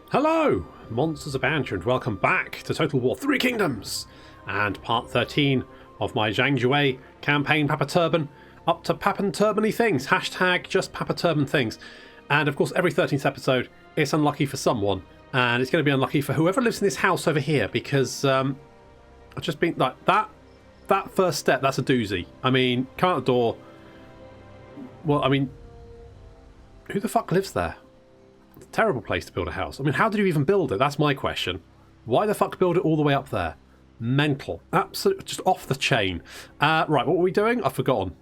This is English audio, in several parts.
Hello, MonstersAbound, and welcome back to Total War 3 Kingdoms and part 13 of my Zhang Jue Campaign Papa Turban up to Papan Turban-y things. Hashtag just Papa Turban things. And of course, every 13th episode, it's unlucky for someone, and it's going to be unlucky for whoever lives in this house over here because I've just been like that first step. That's a doozy. I mean, come out the door. Well, I mean, who the fuck lives there? It's a terrible place to build a house. I mean, how did you even build it? That's my question. Why the fuck build it all the way up there? Mental. Absolutely, just off the chain. Right, what were we doing? I've forgotten.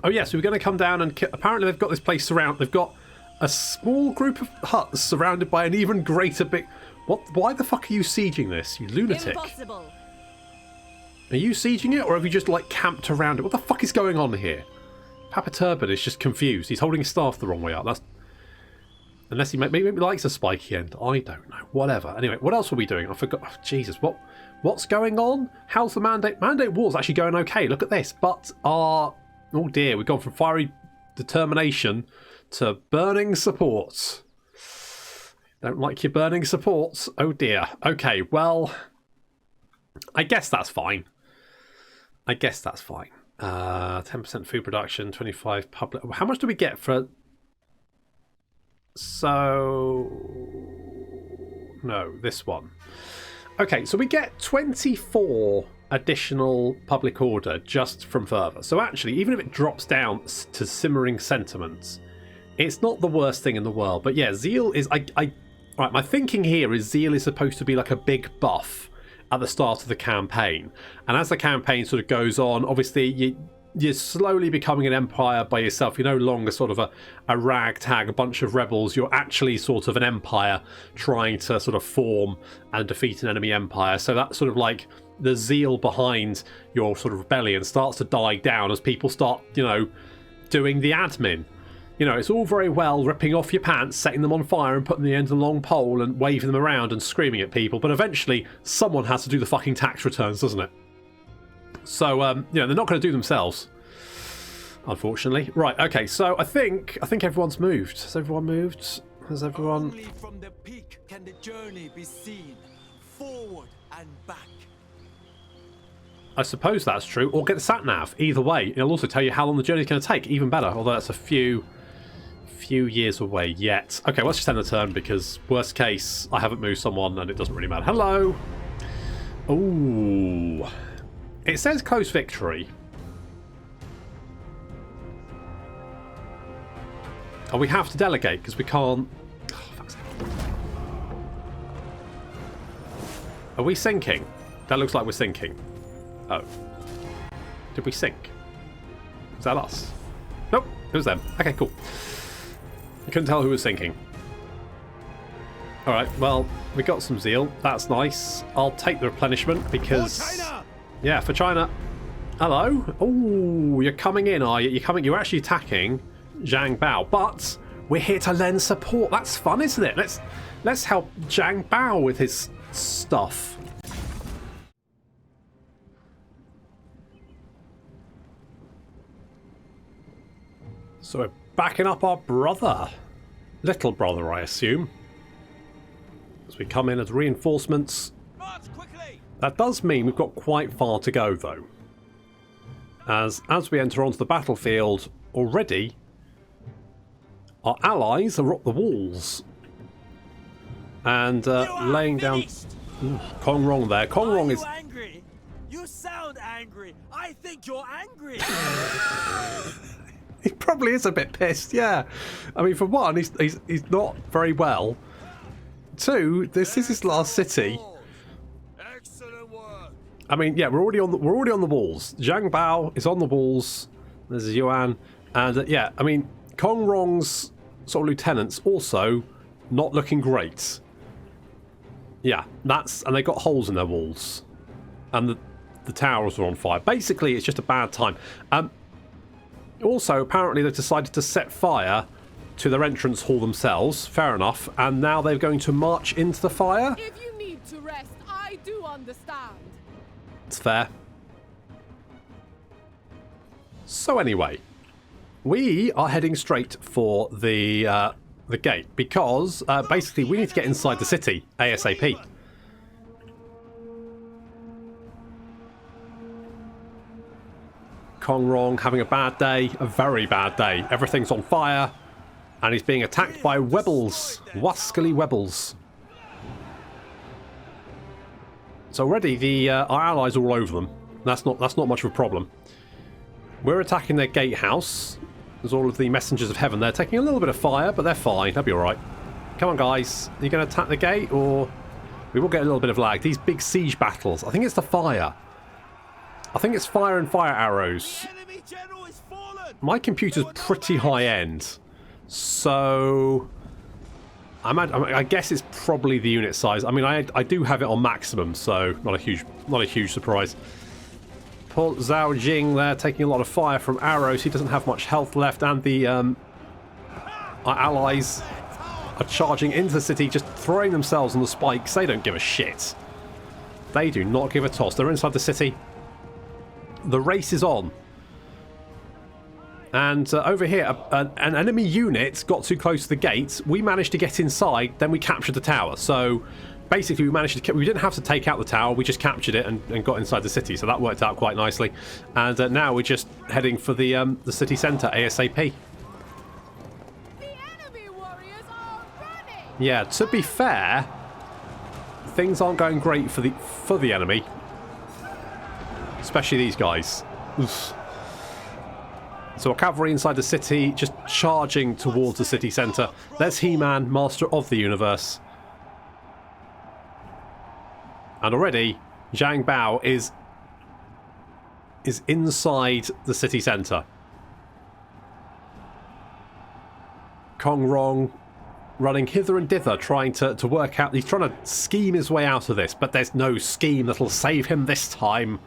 Oh, yes, we were going to come down and... Apparently, they've got this place surrounded. They've got a small group of huts surrounded by an even greater big... What? Why the fuck are you sieging this, you lunatic? Impossible. Are you sieging it, or have you just, like, camped around it? What the fuck is going on here? Papa Turban is just confused. He's holding his staff the wrong way up. That's... Unless he maybe likes a spiky end. I don't know. Whatever. Anyway, what else were we doing? I forgot. Oh, Jesus, what's going on? How's the mandate? Mandate war's actually going okay. Look at this. But our... Oh dear, we've gone from fiery determination to burning supports. Don't like your burning supports. Oh dear. Okay, well... I guess that's fine. 10% food production, 25 public... How much do we get for... So... No, this one. Okay, so we get 24 additional public order just from further. So actually, even if it drops down to simmering sentiments, it's not the worst thing in the world. But yeah, zeal is... Right, my thinking here is zeal is supposed to be like a big buff at the start of the campaign. And as the campaign sort of goes on, obviously you're slowly becoming an empire by yourself. You're no longer sort of a ragtag, a bunch of rebels. You're actually sort of an empire trying to sort of form and defeat an enemy empire. So that's sort of like the zeal behind your sort of rebellion starts to die down as people start, you know, doing the admin. You know, it's all very well ripping off your pants, setting them on fire and putting the end of the long pole and waving them around and screaming at people, but eventually someone has to do the fucking tax returns, doesn't it? So, you know, they're not going to do themselves, unfortunately. Right, okay, so I think everyone's moved. Has everyone moved? Has everyone... Only from the peak can the journey be seen, forward and back. I suppose that's true, or get the sat-nav. Either way, it'll also tell you how long the journey's going to take, even better, although that's a few years away yet. Okay, let's just end the turn, because worst case, I haven't moved someone and it doesn't really matter. Hello! Ooh... It says close victory. Oh, we have to delegate because we can't... Oh, fuck's sake. Are we sinking? That looks like we're sinking. Oh. Did we sink? Is that us? Nope, it was them. Okay, cool. I couldn't tell who was sinking. Alright, well, we got some zeal. That's nice. I'll take the replenishment because... Yeah, for China. Hello. Oh, you're coming in, are you? You're actually attacking Zhang Bao, but we're here to lend support. That's fun, isn't it? Let's help Zhang Bao with his stuff. So we're backing up our brother. Little brother, I assume. As we come in as reinforcements. That does mean we've got quite far to go, though. As we enter onto the battlefield already, our allies are up the walls. And laying down... Ooh, Kong Rong there. Kong Rong is... Angry? You sound angry. I think you're angry. He probably is a bit pissed, yeah. I mean, for one, he's not very well. Two, this is his last city. I mean, yeah, we're already on the walls. Zhang Bao is on the walls. There's Yuan, and yeah, I mean, Kong Rong's sort of lieutenants also not looking great. Yeah, and they got holes in their walls, and the towers are on fire. Basically, it's just a bad time. Also, apparently, they've decided to set fire to their entrance hall themselves. Fair enough. And now they're going to march into the fire. If you need to rest, I do understand. It's fair. So anyway, we are heading straight for the the gate, because basically we need to get inside the city ASAP. Rong having a bad day, a very bad day. Everything's on fire, and he's being attacked by Webbles, wascally Webbles. So already our allies are all over them. That's not much of a problem. We're attacking their gatehouse. There's all of the messengers of heaven. They're taking a little bit of fire, but they're fine. They'll be all right. Come on, guys. Are you going to attack the gate, or we will get a little bit of lag? These big siege battles. I think it's the fire. I think it's fire and fire arrows. My computer's pretty high end, so I guess it's probably the unit size. I mean, I do have it on maximum, so not a huge surprise. Poor Zhao Jing there, taking a lot of fire from arrows. He doesn't have much health left, and the our allies are charging into the city, just throwing themselves on the spikes. They don't give a shit. They do not give a toss. They're inside the city. The race is on. And over here, an enemy unit got too close to the gates. We managed to get inside, then we captured the tower. So basically, we didn't have to take out the tower. We just captured it and got inside the city. So that worked out quite nicely. And now we're just heading for the city centre ASAP. The enemy warriors are running. Yeah, to be fair, things aren't going great for the enemy. Especially these guys. Oof. So our cavalry inside the city, just charging towards the city centre. There's He-Man, Master of the Universe. And already, Zhang Bao is inside the city centre. Rong running hither and thither, trying to work out... He's trying to scheme his way out of this, but there's no scheme that'll save him this time.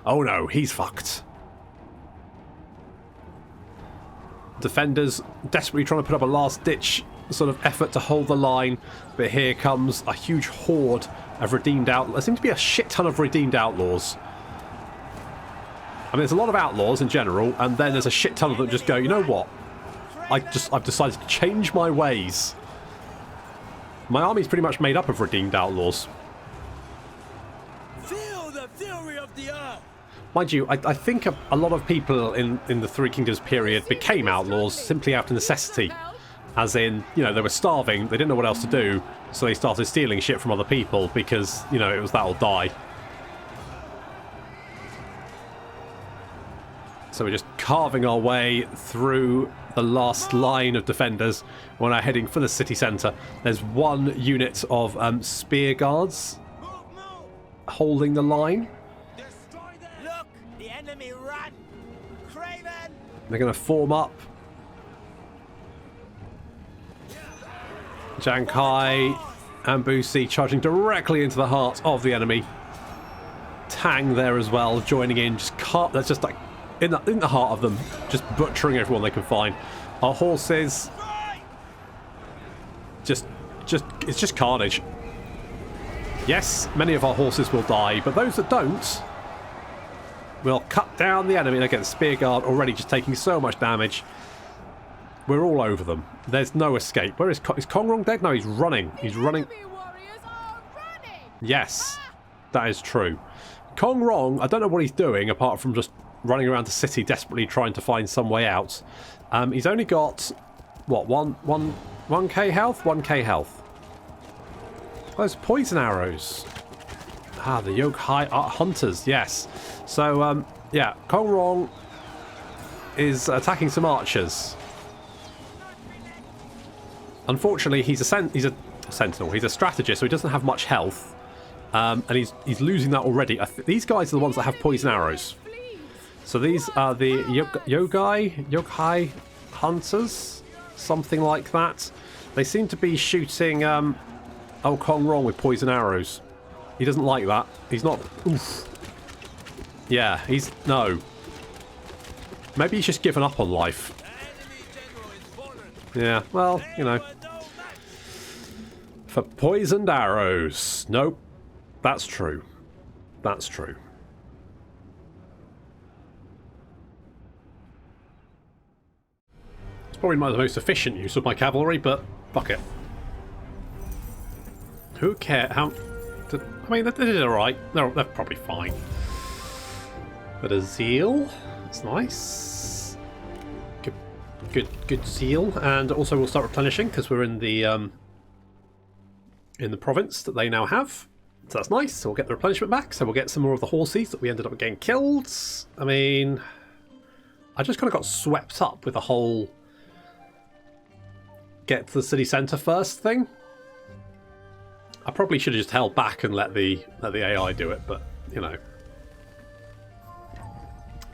Oh no, he's fucked. Defenders desperately trying to put up a last-ditch sort of effort to hold the line, but here comes a huge horde of redeemed outlaws. There seems to be a shit ton of redeemed outlaws. I mean, there's a lot of outlaws in general, and then there's a shit ton of them just go, you know what? I've decided to change my ways. My army's pretty much made up of redeemed outlaws. Feel the fury of the earth. Mind you, I think a lot of people in the Three Kingdoms period became outlaws simply out of necessity. As in, you know, they were starving, they didn't know what else to do, so they started stealing shit from other people because, you know, it was that or die. So we're just carving our way through the last line of defenders. We're now heading for the city centre. There's one unit of spear guards holding the line. Look, the enemy run. Craven. They're going to form up. Zhang Kai and Busi charging directly into the heart of the enemy. Tang there as well, joining in. That's just like in the heart of them, just butchering everyone they can find. Our horses, it's just carnage. Yes, many of our horses will die, but those that don't will cut down the enemy. And again, Spearguard already just taking so much damage. We're all over them. There's no escape. Where is Rong dead? No, he's running. He's running. Enemy warriors are running. Yes, that is true. Rong, I don't know what he's doing apart from just running around the city desperately trying to find some way out. He's only got, what, 1k health? 1k health. Those poison arrows. Ah, the Yokai hunters, yes. So, yeah, Rong is attacking some archers. Unfortunately, he's a sentinel. He's a strategist, so he doesn't have much health. And he's losing that already. These guys are the ones that have poison arrows. So these are the Yokai hunters, something like that. They seem to be shooting Rong with poison arrows. He doesn't like that. He's not... Oof. Yeah, no. Maybe he's just given up on life. Yeah, well, you know. For poisoned arrows. Nope. That's true. That's true. It's probably the most efficient use of my cavalry, but Fuck it. Who cares? I mean, they did alright. They're probably fine. But a zeal. That's nice. Good zeal. And also we'll start replenishing because we're in the province that they now have. So that's nice. So we'll get the replenishment back. So we'll get some more of the horses that we ended up getting killed. I mean, I just kind of got swept up with the whole get to the city centre first thing. I probably should have just held back and let the AI do it, but you know,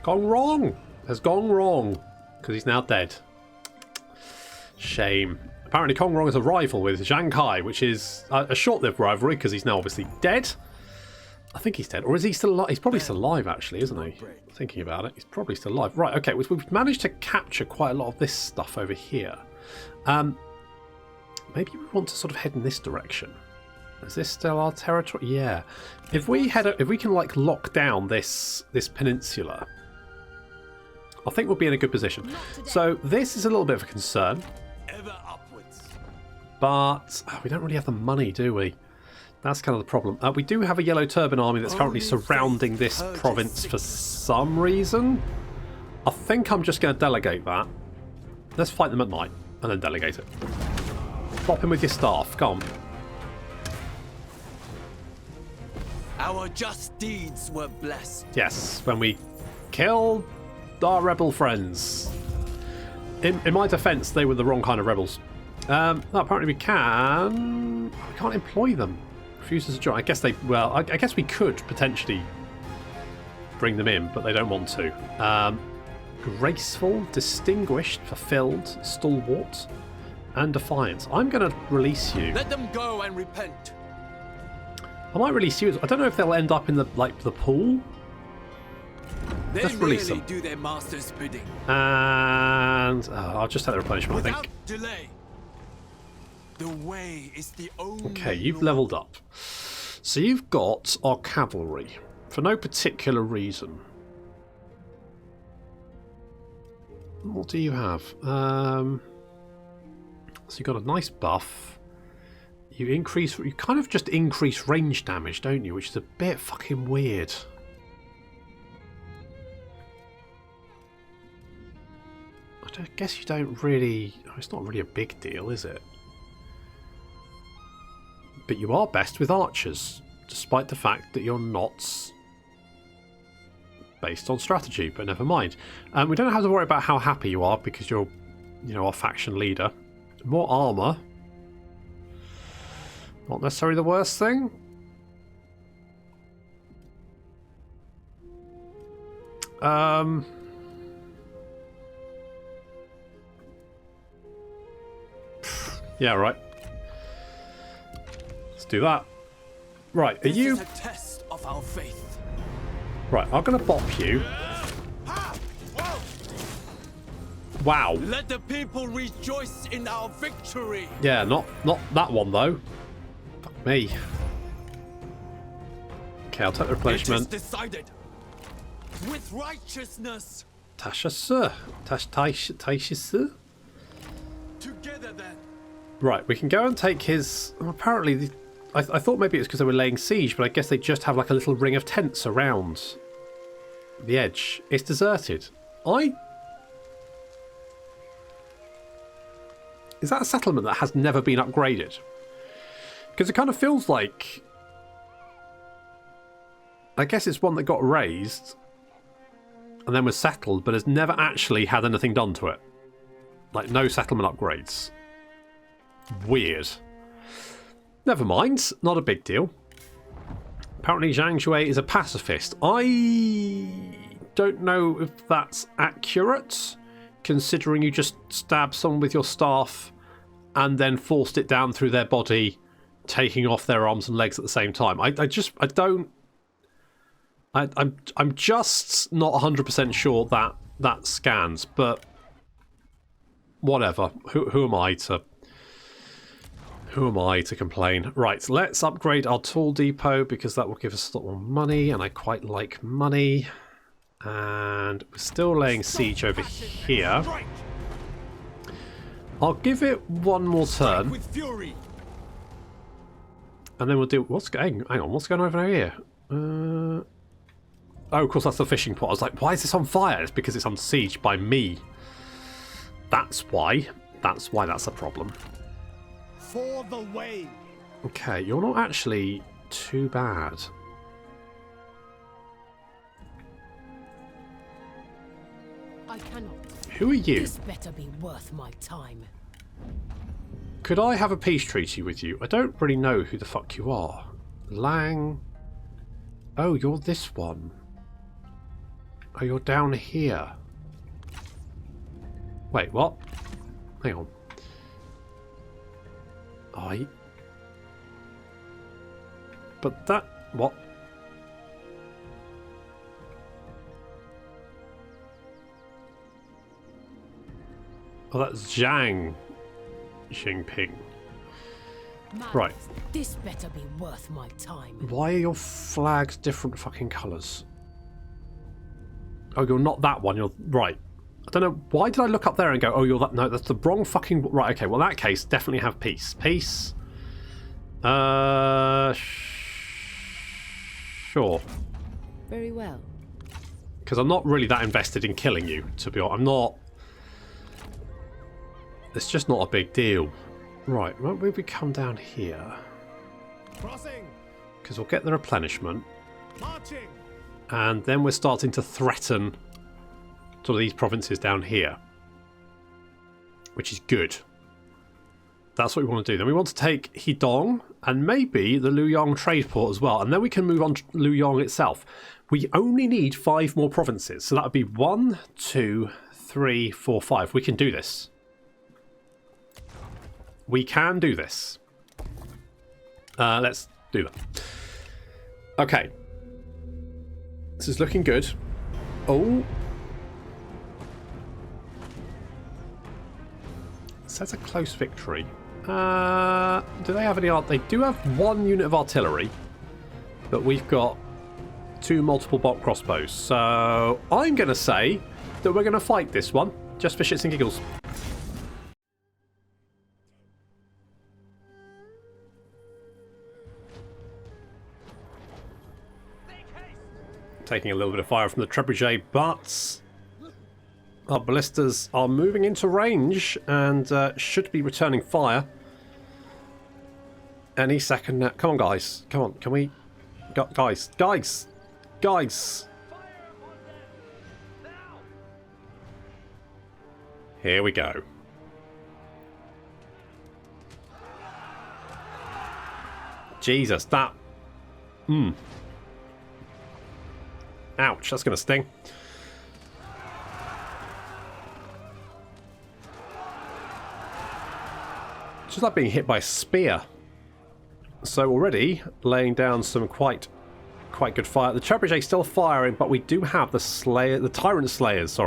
gone wrong. Has gone wrong because he's now dead. Shame. Apparently, Kong Rong is a rival with Zhang Kai, which is a short-lived rivalry because he's now obviously dead. I think he's dead, or is he still alive? He's probably still alive, actually, isn't he? Thinking about it, he's probably still alive. Right. Okay. We've managed to capture quite a lot of this stuff over here. Maybe we want to sort of head in this direction. Is this still our territory? Yeah. If we can like lock down this peninsula, I think we'll be in a good position. So this is a little bit of a concern, but we don't really have the money, do we? That's kind of the problem. We do have a yellow turban army that's currently surrounding this province for some reason. I think I'm just going to delegate that. Let's fight them at night and then delegate it. Pop him with your staff. Go on. Our just deeds were blessed. Yes, when we killed our rebel friends. In my defence, they were the wrong kind of rebels. No, apparently we can't employ them. Refuses to join. I guess they. Well, I guess we could potentially bring them in, but they don't want to. Graceful, distinguished, fulfilled, stalwart, and defiant. I'm going to release you. Let them go and repent. I might release you. I don't know if they'll end up in the pool. They Let's release really them. do their master's bidding. And I'll just take the replenishment, I think. Without delay. The way is the only. Okay, you've leveled up. So you've got our cavalry for no particular reason. What do you have? So you've got a nice buff. You kind of just increase range damage, don't you? Which is a bit fucking weird. I guess you don't really. It's not really a big deal, is it? But you are best with archers, despite the fact that you're not based on strategy. But never mind. We don't have to worry about how happy you are because you're, our faction leader. More armor. Not necessarily the worst thing. Yeah, right. Let's do that. Right, are you? This is a test of our faith. Right, I'm gonna bop you. Wow. Let the people rejoice in our victory. Yeah, not that one though. Fuck me. Okay, I'll take the replenishment. It is decided. With righteousness. Tasha Tasha. Together then. Right, we can go and take his. Apparently, I thought maybe it was because they were laying siege, but I guess they just have like a little ring of tents around the edge. It's deserted. Is that a settlement that has never been upgraded? Because it kind of feels like. I guess it's one that got raised and then was settled, but has never actually had anything done to it. Like, no settlement upgrades. Weird. Never mind. Not a big deal. Apparently Zhang Jue is a pacifist. I don't know if that's accurate, considering you just stabbed someone with your staff and then forced it down through their body, taking off their arms and legs at the same time. I'm just not 100% sure that scans, but whatever. Who am I to complain? Right, let's upgrade our tool depot because that will give us a lot more money, and I quite like money. And we're still laying siege over here. I'll give it one more turn. With fury. And then we'll do... Hang on, what's going on over here? Oh, of course, that's the fishing pot. I was like, why is this on fire? It's because it's on siege by me. That's why. That's why that's a problem. For the way. Okay, you're not actually too bad. I cannot. Who are you? This better be worth my time. Could I have a peace treaty with you? I don't really know who the fuck you are. Lang. Oh, you're this one. Oh, you're down here. Wait, what? Hang on. But that... What? Oh, that's Zhang Jinping. Right. This better be worth my time. Why are your flags different fucking colours? Oh, you're not that one. You're... Right. I don't know. Why did I look up there and go, oh, you're that... No, that's the wrong fucking... Right, okay. Well, in that case, definitely have peace. Peace. Sure. Very well. Because I'm not really that invested in killing you, to be honest. I'm not... It's just not a big deal. Right, won't we come down here? Crossing. Because we'll get the replenishment. Marching. And then we're starting to threaten sort of these provinces down here. Which is good. That's what we want to do. Then we want to take Hidong and maybe the Luoyang trade port as well. And then we can move on to Luoyang itself. We only need 5 more provinces. So that would be 1, 2, 3, 4, 5. We can do this. We can do this. Let's do that. Okay. This is looking good. Oh. It says a close victory. Do they have any art? They do have 1 unit of artillery. But we've got 2 multiple bolt crossbows. So I'm going to say that we're going to fight this one. Just for shits and giggles. Taking a little bit of fire from the trebuchet, but our ballistas are moving into range and should be returning fire any second now. Come on, guys. Come on. Can we... Guys. Here we go. Jesus, that... Ouch, that's going to sting. Just like being hit by a spear. So already laying down some quite good fire. The trebuchet still firing, but we do have the Tyrant Slayers,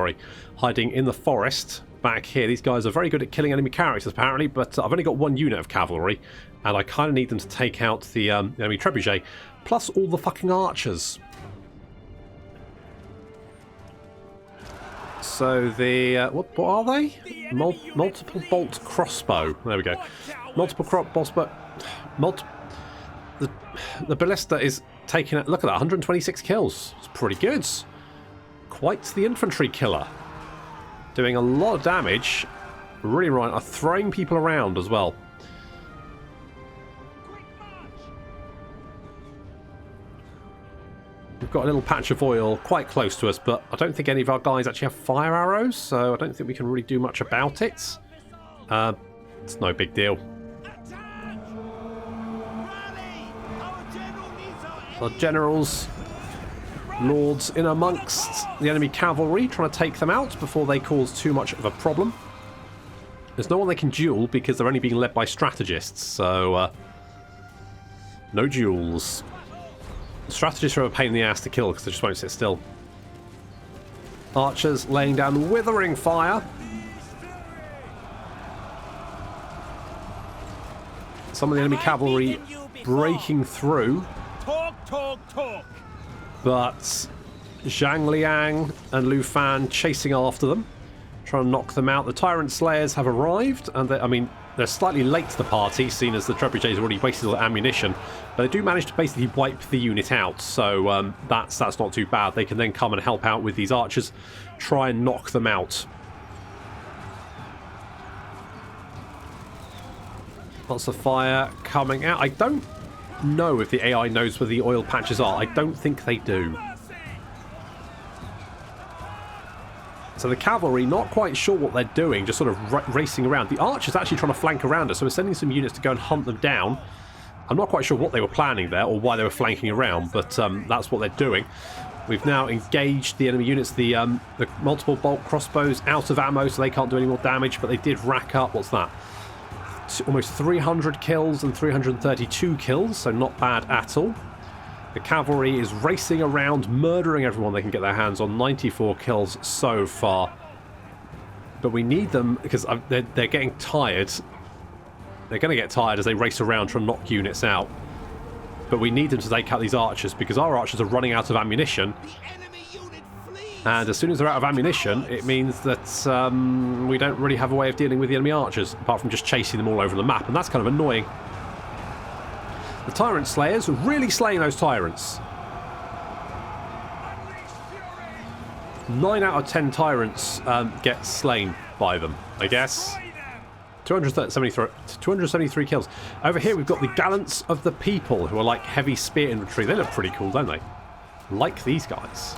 hiding in the forest back here. These guys are very good at killing enemy characters, apparently, but I've only got 1 unit of cavalry, and I kind of need them to take out the enemy trebuchet, plus all the fucking archers. So the what are they? Multiple bolt crossbow. There we go. Multiple crossbow. The ballista is taking it. Look at that, 126 kills. It's pretty good. Quite the infantry killer. Doing a lot of damage. Really right. Are throwing people around as well. We've got a little patch of oil quite close to us, but I don't think any of our guys actually have fire arrows, so I don't think we can really do much about it. It's no big deal. Our generals, lords in amongst the enemy cavalry, trying to take them out before they cause too much of a problem. There's no one they can duel because they're only being led by strategists, so no duels. Strategists are a pain in the ass to kill because they just won't sit still. Archers laying down withering fire. Some of the enemy cavalry breaking through. Talk. But Zhang Liang and Lu Fan chasing after them. Trying to knock them out. The Tyrant Slayers have arrived, and I mean, they're slightly late to the party, seeing as the Trebuchet's already wasted all the ammunition. But they do manage to basically wipe the unit out, so that's not too bad. They can then come and help out with these archers, try and knock them out. Lots of fire coming out. I don't know if the AI knows where the oil patches are. I don't think they do. So the cavalry, not quite sure what they're doing, just sort of racing around. The archers actually trying to flank around us, so we're sending some units to go and hunt them down. I'm not quite sure what they were planning there or why they were flanking around, but that's what they're doing. We've now engaged the enemy units. The multiple bolt crossbows out of ammo, so they can't do any more damage, but they did rack up, what's that? Almost 300 kills and 332 kills, so not bad at all. The cavalry is racing around, murdering everyone they can get their hands on. 94 kills so far. But we need them because they're getting tired. They're going to get tired as they race around trying to knock units out. But we need them to take out these archers because our archers are running out of ammunition. And as soon as they're out of ammunition, it means that we don't really have a way of dealing with the enemy archers, apart from just chasing them all over the map. And that's kind of annoying. The Tyrant Slayers are really slaying those tyrants. 9 out of 10 tyrants get slain by them, I guess. 273 kills. Over here we've got the Gallants of the People, who are like heavy spear infantry. They look pretty cool, don't they? Like these guys.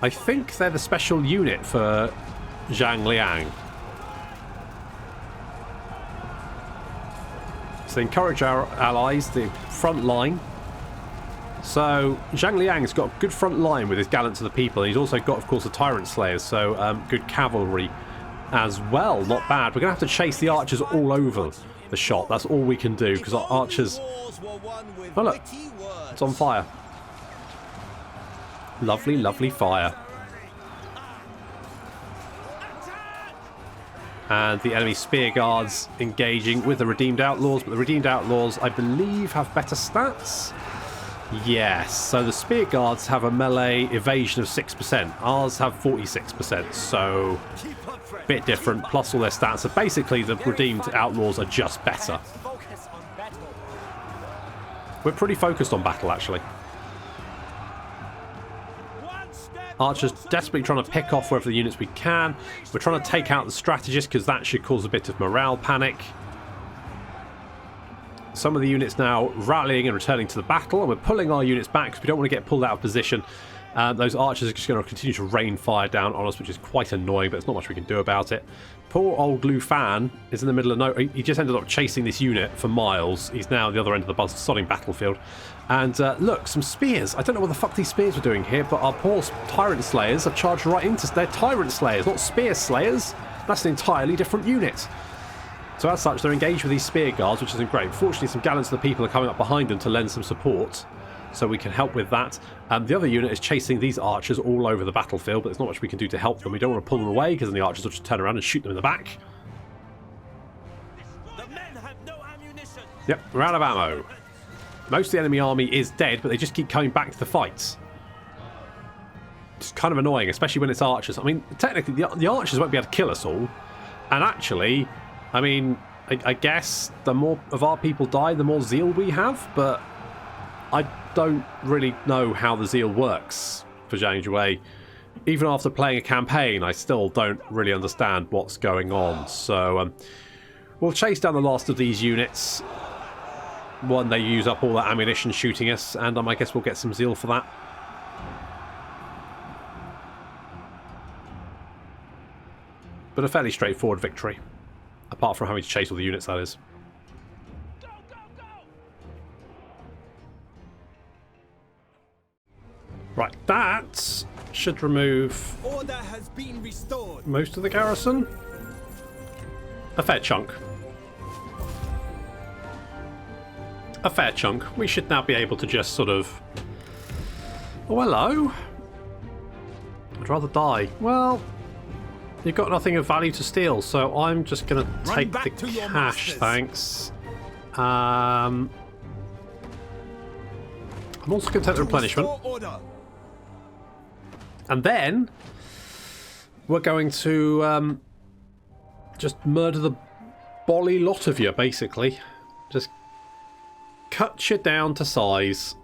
I think they're the special unit for Zhang Liang. So they encourage our allies, the front line. So Zhang Liang's got a good front line with his Gallants of the People. And he's also got, of course, the Tyrant Slayers, so good cavalry as well. Not bad. We're going to have to chase the archers all over the shot. That's all we can do, because our archers... Oh, look. It's on fire. Lovely, lovely fire. And the enemy spear guards engaging with the Redeemed Outlaws, but the Redeemed Outlaws, I believe, have better stats. Yes, so the spear guards have a melee evasion of 6%. Ours have 46%, so a bit different, plus all their stats. So basically, the Redeemed Outlaws are just better. We're pretty focused on battle, actually. Archers desperately trying to pick off wherever the units we can. We're trying to take out the strategists because that should cause a bit of morale panic. Some of the units now rallying and returning to the battle, and we're pulling our units back because we don't want to get pulled out of position. Those archers are just going to continue to rain fire down on us, which is quite annoying, but there's not much we can do about it. Poor old Lu Fan is in the middle of no... He just ended up chasing this unit for miles. He's now at the other end of the sodding battlefield. And look, some spears. I don't know what the fuck these spears were doing here, but our poor Tyrant Slayers are charged right into... They're Tyrant Slayers, not Spear Slayers. That's an entirely different unit. So as such, they're engaged with these spear guards, which isn't great. Fortunately, some Gallants of the People are coming up behind them to lend some support, so we can help with that. The other unit is chasing these archers all over the battlefield, but there's not much we can do to help them. We don't want to pull them away, because then the archers will just turn around and shoot them in the back. The men have no ammunition. Yep, we're out of ammo. Most of the enemy army is dead, but they just keep coming back to the fights. It's kind of annoying, especially when it's archers. I mean, technically, the archers won't be able to kill us all. And actually, I mean, I guess the more of our people die, the more zeal we have, but I don't really know how the zeal works for Zhang Jue. Even after playing a campaign, I still don't really understand what's going on. So we'll chase down the last of these units. One, they use up all that ammunition shooting us, and I guess we'll get some zeal for that. But a fairly straightforward victory. Apart from having to chase all the units, that is. Go, go, go. Right, that should remove Order has been restored. most of the garrison. A fair chunk. A fair chunk. We should now be able to just sort of... Oh, hello. I'd rather die. Well, you've got nothing of value to steal, so I'm just going to take the cash, thanks. I'm also going to take the replenishment. And then we're going to just murder the bolly lot of you, basically. Just cut you down to size.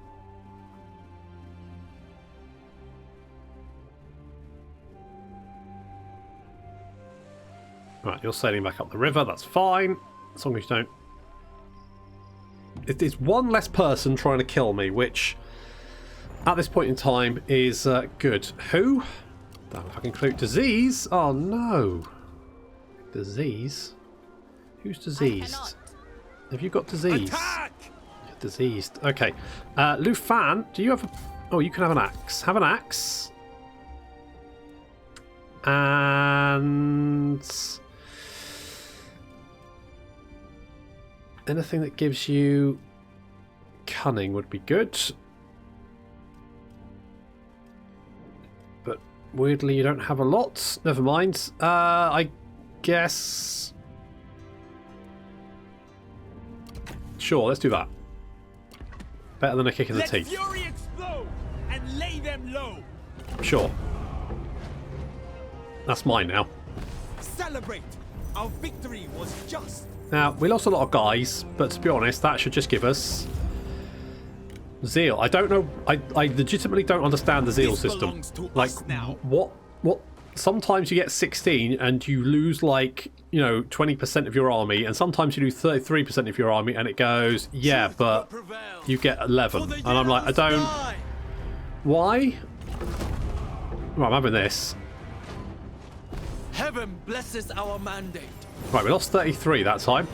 Right, you're sailing back up the river, that's fine. As long as you don't... It's one less person trying to kill me, which at this point in time is good. Who? Don't know if I can include disease. Oh no. Disease? Who's diseased? Have you got disease? Attack! You're diseased. Okay. Lu Fan, do you have a... Oh, you can have an axe. Have an axe. And... anything that gives you cunning would be good. But weirdly you don't have a lot. Never mind. I guess... sure, let's do that. Better than a kick in the teeth. Let fury explode and lay them low. Sure. That's mine now. Celebrate. Our victory was just. Now, we lost a lot of guys, but to be honest, that should just give us zeal. I don't know. I legitimately don't understand the zeal system. Like, what? Sometimes you get 16 and you lose, like, you know, 20% of your army, and sometimes you do 33% of your army, and it goes, yeah, but you get 11. And I'm like, I don't. Why? Right, I'm having this. Heaven blesses our mandate. Right, we lost 33 that time.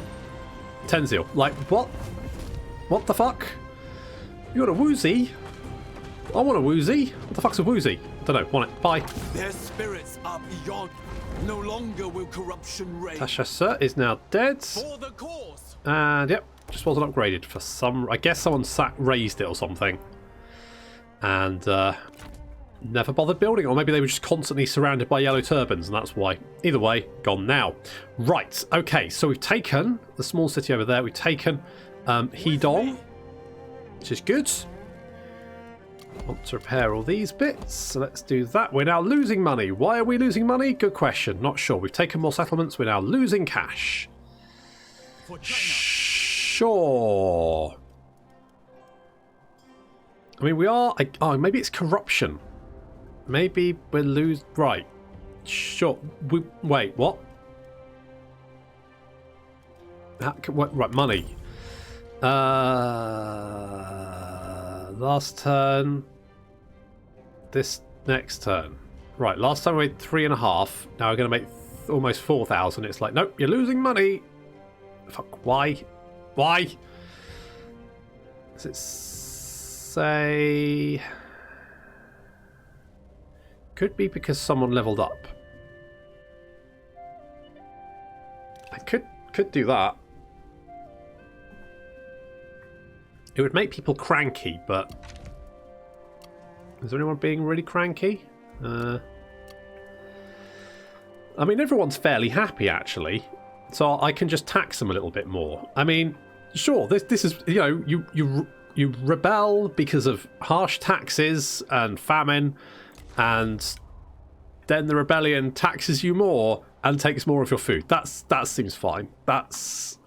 10 zeal. Like, what? What the fuck? You got a woozy? I want a woozy. What the fuck's a woozy? Don't know. Want it. Bye. Their spirits are beyond. No longer will corruption reign. Tashasa is now dead. For the cause. And, yep, just wasn't upgraded for some... I guess someone raised it or something. And, never bothered building, or maybe they were just constantly surrounded by yellow turbans, and that's why. Either way, gone now. Right, okay, so we've taken the small city over there. We've taken Hedong, which is good. Want to repair all these bits, so let's do that. We're now losing money. Why are we losing money? Good question. Not sure. We've taken more settlements. We're now losing cash. Sure. I mean, we are... oh, maybe it's corruption. Maybe we'll lose... right. Sure. Wait, what? What? Right, money. Last turn. This next turn. Right, last time we made 3.5. Now we're going to make almost 4,000. It's like, nope, you're losing money. Fuck, why? Why? Does it say... could be because someone leveled up. I could do that. It would make people cranky, but... is there anyone being really cranky? I mean, everyone's fairly happy, actually. So I can just tax them a little bit more. I mean, sure, this is, you know, you rebel because of harsh taxes and famine, and then the rebellion taxes you more and takes more of your food. That seems fine. That's...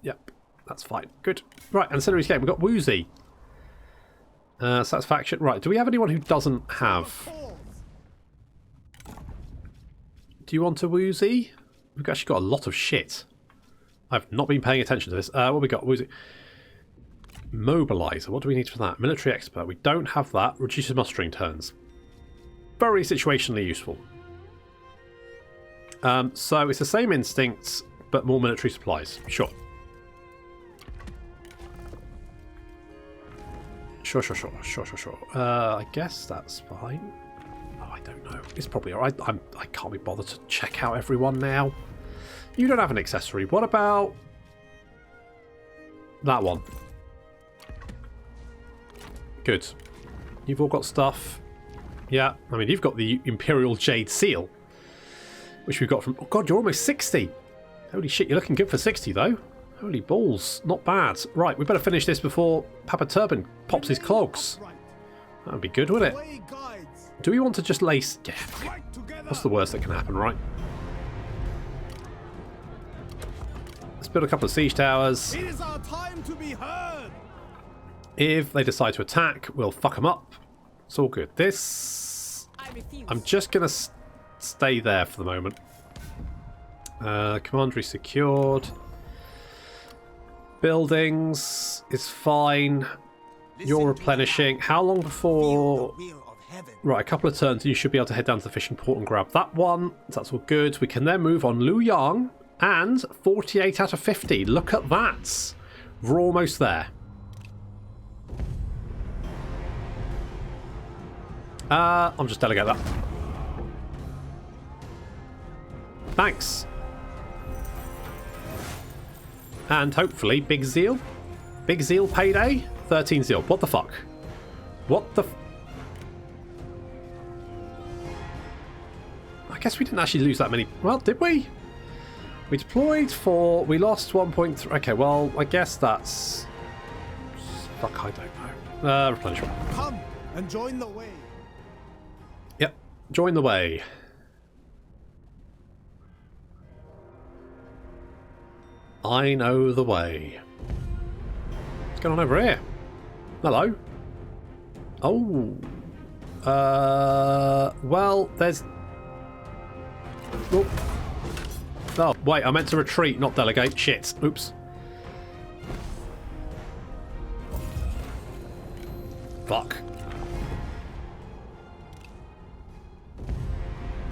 yep, that's fine. Good. Right, ancillary game. We've got Woozy. Satisfaction. Right, do we have anyone who doesn't have... do you want a Woozy? We've actually got a lot of shit. I've not been paying attention to this. What have we got? Woozy. Mobilizer. What do we need for that? Military expert. We don't have that. Reduces mustering turns. Very situationally useful. So it's the same instincts, but more military supplies. Sure. Sure. I guess that's fine. Oh, I don't know. It's probably alright. I can't be bothered to check out everyone now. You don't have an accessory. What about that one? Good. You've all got stuff. Yeah, I mean, you've got the Imperial Jade Seal, which we've got from... oh, God, you're almost 60. Holy shit, you're looking good for 60, though. Holy balls. Not bad. Right, we better finish this before Papa Turban pops his clogs. That would be good, wouldn't it? Do we want to just lace... yeah. What's the worst that can happen, right? Let's build a couple of siege towers. It is our time to be heard. If they decide to attack, we'll fuck them up. It's all good. This... I refuse. I'm just going to stay there for the moment. Commandery secured. Buildings is fine. You're replenishing. How long before... Right, a couple of turns and you should be able to head down to the fishing port and grab that one. That's all good. We can then move on Luoyang and 48 out of 50. Look at that. We're almost there. I'll just delegate that. Thanks. And hopefully big zeal. Big zeal payday. 13 zeal. What the fuck? What the... I guess we didn't actually lose that many. Well, did we? We deployed for... We lost 1.3... Okay, well, I guess that's... Fuck, I don't know. Replenishment. Come and join the way. Yep. Join the way. I know the way. What's going on over here? Hello? Oh. Well, there's... Oh. Oh, wait, I meant to retreat, not delegate. Shit. Oops. Fuck.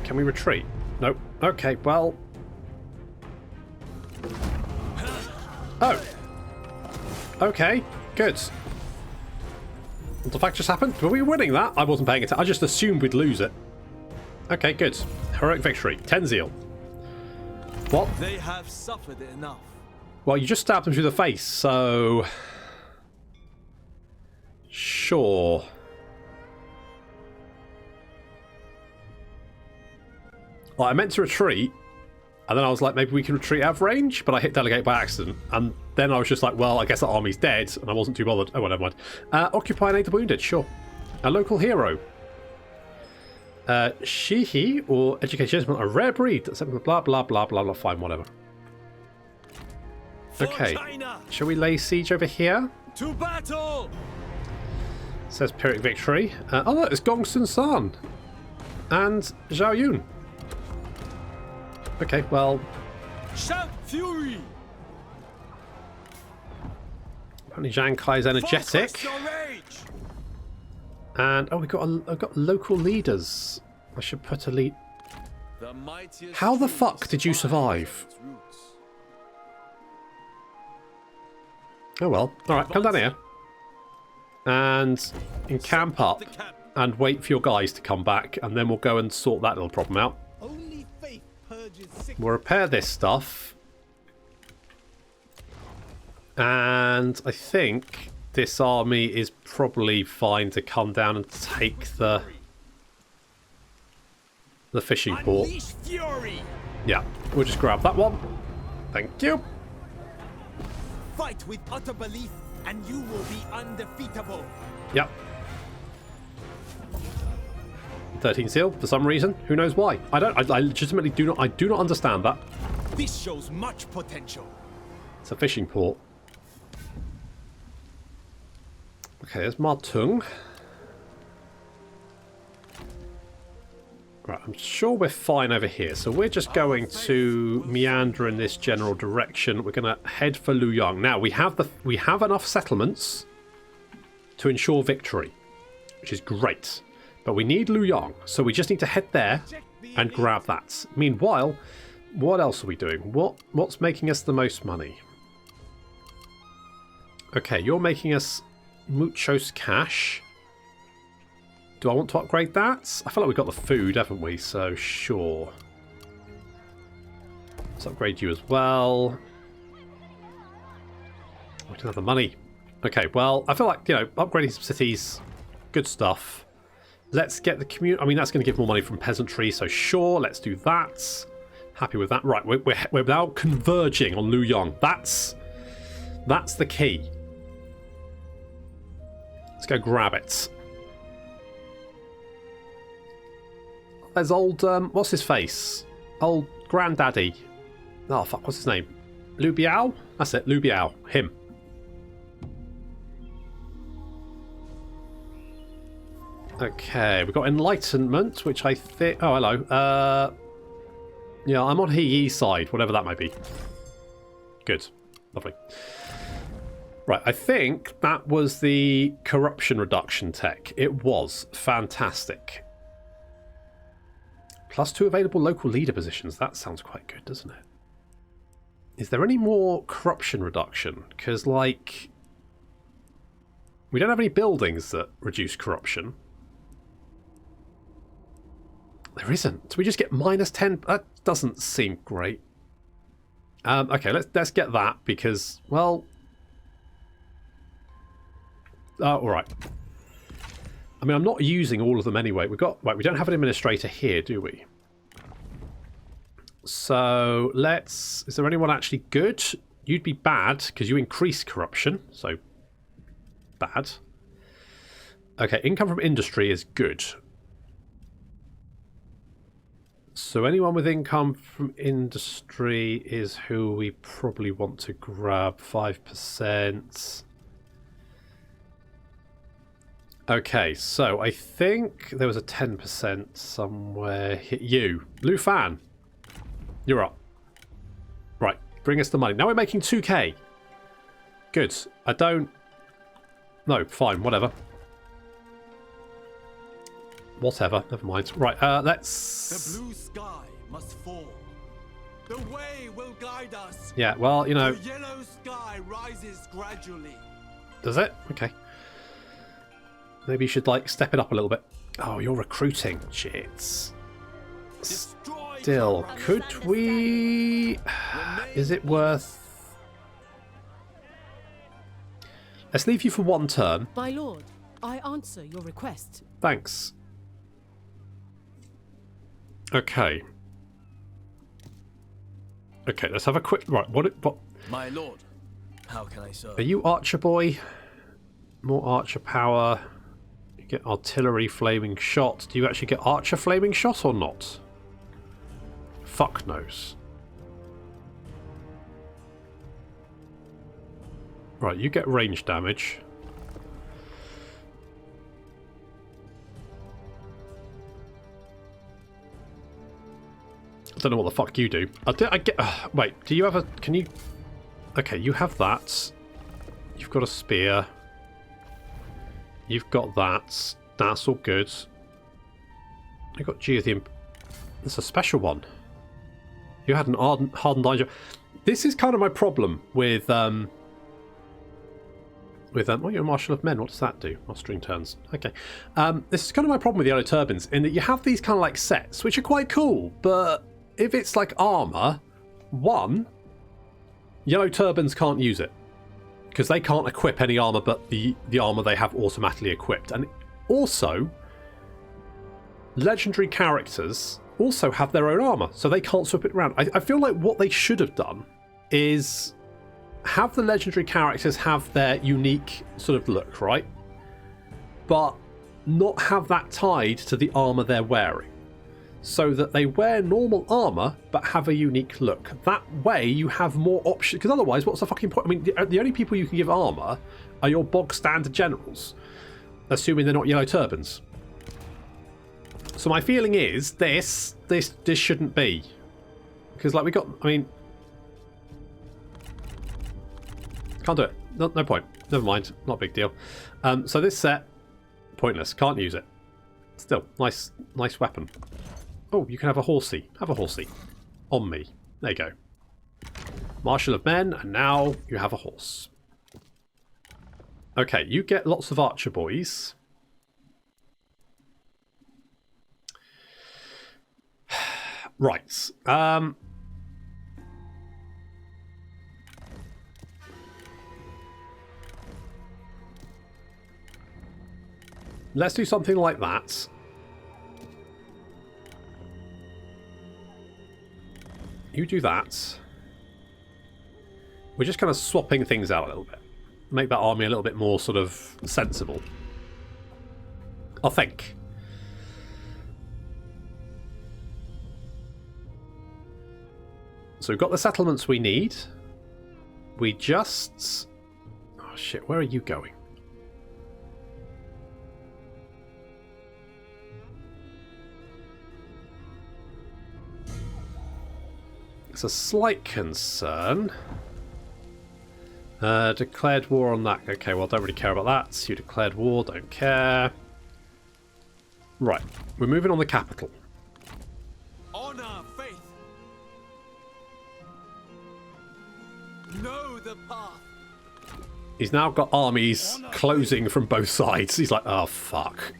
Can we retreat? Nope. Okay, well... Oh. Okay, good. What the fuck just happened? Were we winning that? I wasn't paying attention. I just assumed we'd lose it. Okay, good. Heroic victory. 10 zeal. What? They have suffered enough. Well, you just stabbed them through the face, so... Sure. Well, I meant to retreat, and then I was like, maybe we can retreat out of range, but I hit delegate by accident, and then I was just like, well, I guess that army's dead, and I wasn't too bothered. Oh, well, never mind. Occupy and aid the wounded, sure. A local hero. Shihi, or educated gentleman, a rare breed. Blah, blah, blah, blah, blah, fine, whatever. Okay. Shall we lay siege over here? To battle! Says Pyrrhic victory. Oh, look, it's Gongsun San. And Zhao Yun. Okay, well... Shout fury! Apparently Zhang Kai's energetic. And, oh, I've got local leaders. I should put a lead... How the fuck did you survive? Oh well. Alright, come down here. And encamp up and wait for your guys to come back, and then we'll go and sort that little problem out. We'll repair this stuff. And I think this army is probably fine to come down and take the fishing port. Yeah, we'll just grab that one. Thank you. Fight with utter belief, and you will be undefeatable. Yep. 13 seal for some reason. Who knows why? I legitimately do not. I do not understand that. This shows much potential. It's a fishing port. Okay, there's Martung. Right, I'm sure we're fine over here. So we're just going to meander in this general direction. We're going to head for Luoyang. Now we have enough settlements to ensure victory, which is great. But we need Luoyang, so we just need to head there and grab that. Meanwhile, what else are we doing? What's making us the most money? Okay, you're making us muchos cash. Do I want to upgrade that? I feel like we've got the food, haven't we? So, sure. Let's upgrade you as well. We don't have the money. Okay, well, I feel like, you know, upgrading some cities, good stuff. Let's get the community... I mean, that's going to give more money from peasantry, so sure, let's do that. Happy with that. Right, we're now converging on Luoyang. That's the key. Let's go grab it. There's old, what's his face? Old granddaddy. Oh, fuck, what's his name? Liu Biao? That's it, Liu Biao. Him. Okay, we've got enlightenment, which I think... Oh, hello. Yeah, I'm on He side, whatever that might be. Good. Lovely. Right, I think that was the corruption reduction tech. It was fantastic. +2 available local leader positions. That sounds quite good, doesn't it? Is there any more corruption reduction? Because, like, we don't have any buildings that reduce corruption. There isn't. So we just get -10. That doesn't seem great. Okay, let's get that because, well, all right. I mean, I'm not using all of them anyway. We don't have an administrator here, do we? So let's. Is there anyone actually good? You'd be bad because you increase corruption. So bad. Okay, income from industry is good. So anyone with income from industry is who we probably want to grab. 5%. Okay, so I think there was a 10% somewhere here. You, Lu Fan, you're up. Right, bring us the money. Now we're making 2k. Good. I don't... No, fine, whatever. Whatever, never mind. Right, let's... The blue sky must fall. The way will guide us. Yeah, well, you know... The yellow sky rises gradually. Does it? Okay. Maybe you should, like, step it up a little bit. Oh, you're recruiting. Shit. Still, could we... Is it worth... Let's leave you for 1 turn. My lord, I answer your request. Thanks. Okay. Okay, let's have a quick... Right, what... My lord, how can I serve? Are you Archer Boy? More Archer power. You get Artillery Flaming Shot. Do you actually get Archer Flaming Shot or not? Fuck knows. Right, you get range damage. I don't know what the fuck you do. I get... wait, do you have a... Can you... Okay, you have that. You've got a spear. You've got that. That's all good. You've got Geothium. It's a special one. You had an hardened iron. This is kind of my problem with... oh, you're a Marshal of Men. What does that do? Mustering turns. Okay. This is kind of my problem with Yellow Turbans, in that you have these kind of like sets, which are quite cool, but if it's like armor, one, Yellow Turbans can't use it because they can't equip any armor but the armor they have automatically equipped. And also, legendary characters also have their own armor, so they can't swap it around. I feel like what they should have done is have the legendary characters have their unique sort of look, right? But not have that tied to the armor they're wearing. So that they wear normal armor but have a unique look. That way you have more options. Because otherwise, what's the fucking point? I mean, the only people you can give armor are your bog standard generals, assuming they're not Yellow Turbans. So my feeling is this shouldn't be. Because like we got, I mean, can't do it. No point. Never mind. Not a big deal. So this set, pointless. Can't use it. Still, nice weapon. Oh, you can have a horsey. Have a horsey. On me. There you go. Marshal of Men, and now you have a horse. Okay, you get lots of archer boys. Right. Let's do something like that. You do that. We're just kind of swapping things out a little bit. Make that army a little bit more sort of sensible. I think. So we've got the settlements we need. We just... Oh shit, where are you going? It's a slight concern. Declared war on that. Okay, well, don't really care about that. You declared war, don't care. Right, we're moving on the capital. Honor, faith. Know the path. He's now got armies closing from both sides. He's like, oh, fuck.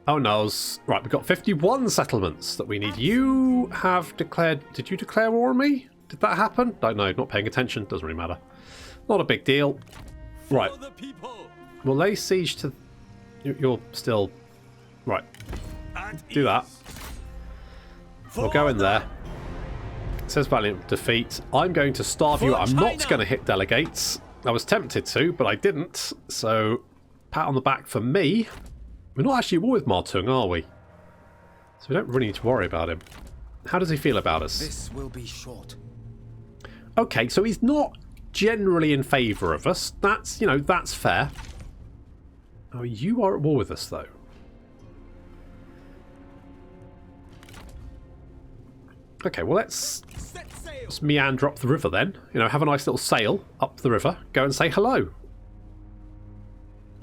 Oh, no. Right, we've got 51 settlements that we need. You have declared... Did you declare war on me? Did that happen? Don't know. Not paying attention. Doesn't really matter. Not a big deal. Right. We'll lay siege to... You're still... Right. Do that. We'll go in there. It says valiant defeat. I'm going to starve you. I'm not going to hit delegates. I was tempted to, but I didn't. So, pat on the back for me. We're not actually at war with Martung, are we? So we don't really need to worry about him. How does he feel about us? This will be short. Okay, so he's not generally in favour of us. That's, you know, that's fair. Oh, you are at war with us, though. Okay, well, let's meander up the river then. You know, have a nice little sail up the river. Go and say hello.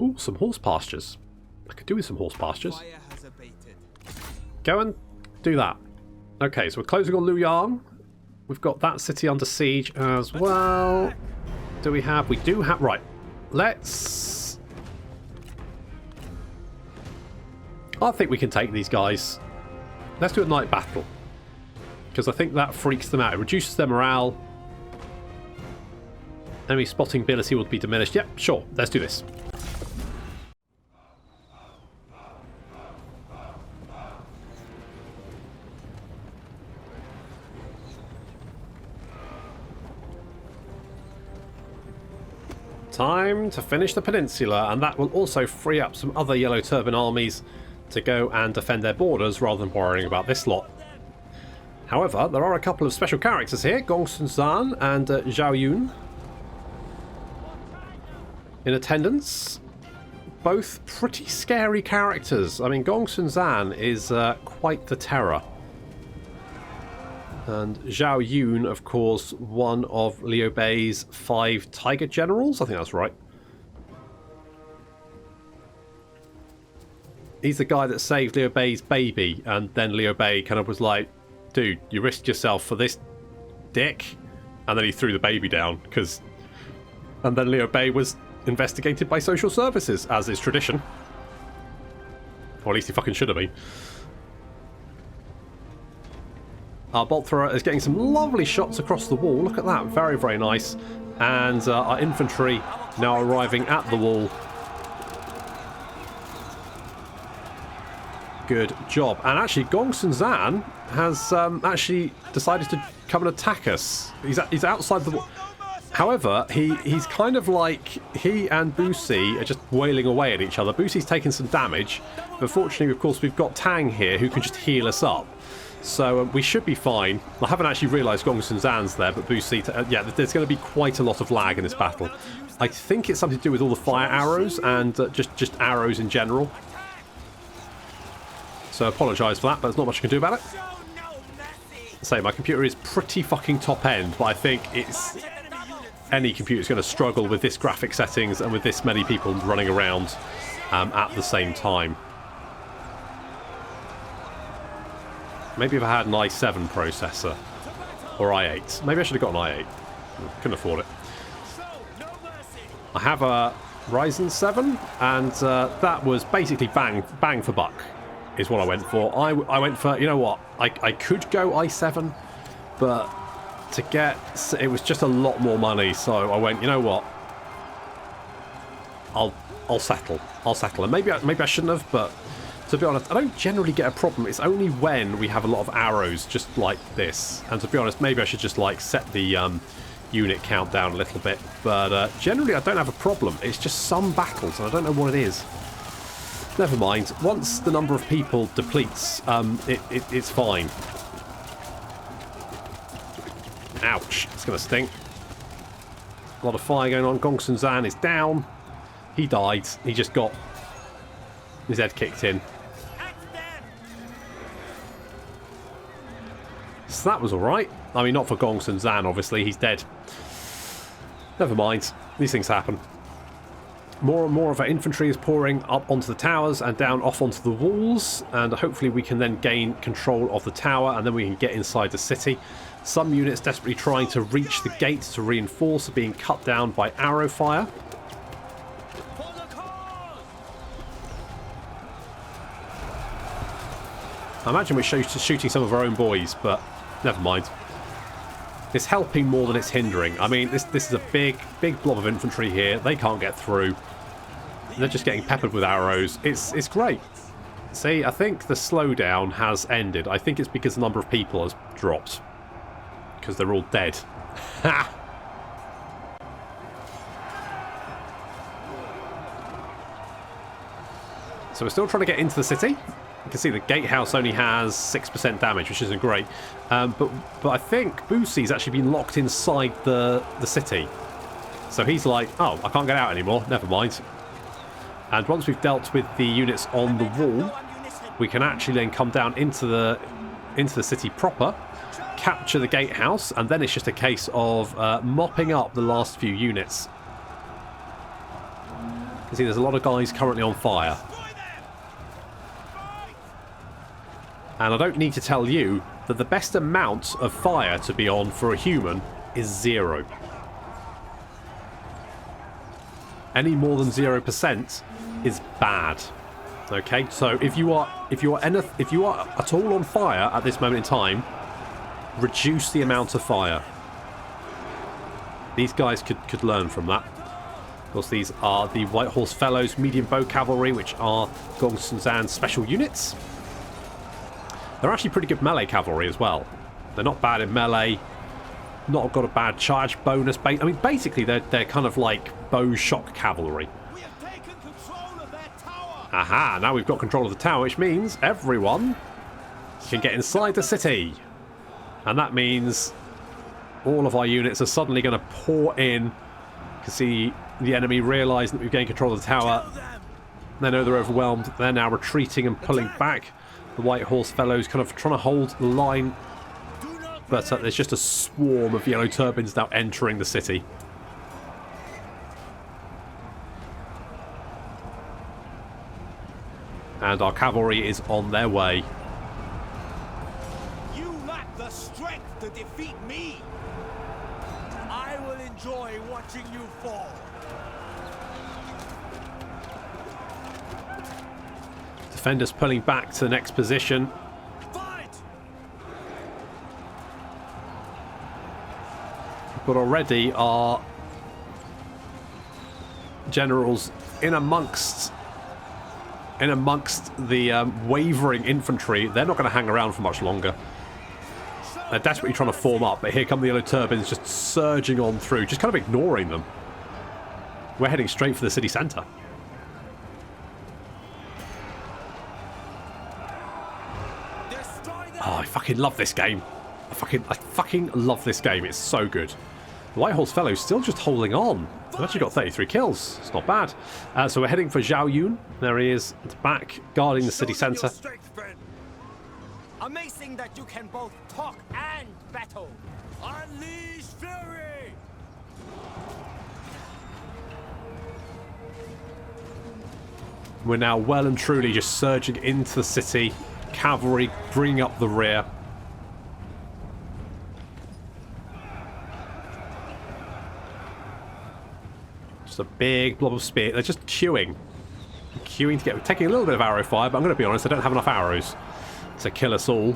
Ooh, some horse pastures. I could do with some horse pastures. Go and do that. Okay, so we're closing on Luoyang. We've got that city under siege as well. Do we have... We do have... Right. Let's... I think we can take these guys. Let's do a night battle. Because I think that freaks them out. It reduces their morale. Enemy spotting ability will be diminished. Yep, sure. Let's do this. Time to finish the peninsula, and that will also free up some other Yellow Turban armies to go and defend their borders rather than worrying about this lot. However, there are a couple of special characters here, Gongsun Zan and Zhao Yun, in attendance. Both pretty scary characters. I mean, Gongsun Zan is quite the terror. And Zhao Yun, of course, one of Liu Bei's 5 Tiger Generals. I think that's right. He's the guy that saved Liu Bei's baby, and then Liu Bei kind of was like, dude, you risked yourself for this dick? And then he threw the baby down, because... And then Liu Bei was investigated by social services, as is tradition. Or at least he fucking should have been. Our bolt thrower is getting some lovely shots across the wall. Look at that. Very, very nice. And our infantry now arriving at the wall. Good job. And actually, Gongsun Zan has actually decided to come and attack us. He's outside the wall. However, he's kind of like... He and Busi are just wailing away at each other. Busi's taking some damage. But fortunately, of course, we've got Tang here who can just heal us up. So we should be fine. I haven't actually realised Gongsun Zan's there, but Busi... yeah, there's going to be quite a lot of lag in this battle. I think it's something to do with all the fire arrows and just arrows in general. So I apologise for that, but there's not much I can do about it. Say, my computer is pretty fucking top end, but I think it's... Any computer's going to struggle with this graphic settings and with this many people running around at the same time. Maybe if I had an i7 processor. Or i8. Maybe I should have got an i8. Couldn't afford it. I have a Ryzen 7, and that was basically bang for buck, is what I went for. I went for, you know what, I could go i7, but to get, it was just a lot more money, so I went, you know what, I'll settle. And maybe I shouldn't have, but to be honest, I don't generally get a problem. It's only when we have a lot of arrows just like this. And to be honest, maybe I should just like set the unit count down a little bit. But generally I don't have a problem. It's just some battles and I don't know what it is. Never mind. Once the number of people depletes, it's fine. Ouch. It's going to sting. A lot of fire going on. Gong Sun Zan is down. He died. He just got his head kicked in. So that was alright. I mean, not for Gong Sun Zan, obviously. He's dead. Never mind. These things happen. More and more of our infantry is pouring up onto the towers and down off onto the walls. And hopefully we can then gain control of the tower and then we can get inside the city. Some units desperately trying to reach the gate to reinforce are being cut down by arrow fire. I imagine we're shooting some of our own boys, but never mind. It's helping more than it's hindering. I mean, this is a big blob of infantry here. They can't get through. They're just getting peppered with arrows. It's great. See, I think the slowdown has ended. I think it's because the number of people has dropped. Because they're all dead. Ha! So we're still trying to get into the city. You can see the gatehouse only has 6% damage, which isn't great. But I think Busi's actually been locked inside the city. So he's like, oh, I can't get out anymore. Never mind. And once we've dealt with the units on the wall, we can actually then come down into the city proper, capture the gatehouse, and then it's just a case of mopping up the last few units. You can see there's a lot of guys currently on fire. And I don't need to tell you that the best amount of fire to be on for a human is 0. Any more than 0% is bad. Okay, so if you are at all on fire at this moment in time, reduce the amount of fire. These guys could learn from that. Of course, these are the White Horse Fellows medium bow cavalry, which are Gong Sun Zan's special units. They're actually pretty good melee cavalry as well. They're not bad in melee. Not got a bad charge bonus. I mean, basically, they're kind of like bow shock cavalry. We have taken control of that tower. Aha! Now we've got control of the tower, which means everyone can get inside the city. And that means all of our units are suddenly going to pour in. You can see the enemy realise that we've gained control of the tower. They know they're overwhelmed. They're now retreating and pulling back. The White Horse Fellows kind of trying to hold the line. But there's just a swarm of yellow turbines now entering the city. And our cavalry is on their way. You lack the strength to defeat me. I will enjoy watching you fall. Defenders pulling back to the next position. Fight! But already our generals in amongst the wavering infantry. They're not going to hang around for much longer. They're desperately trying to form up, but here come the yellow turbines just surging on through, just kind of ignoring them. We're heading straight for the city centre. Oh, I fucking love this game. I fucking love this game. It's so good. The White Horse Fellows still just holding on. I've actually got 33 kills. It's not bad. So we're heading for Zhao Yun. There he is, at the back, guarding the city centre. Amazing that you can both talk and battle. Unleash fury! We're now well and truly just surging into the city. Cavalry bringing up the rear. Just a big blob of spear. They're just queuing to get, taking a little bit of arrow fire, but I'm going to be honest, I don't have enough arrows to kill us all.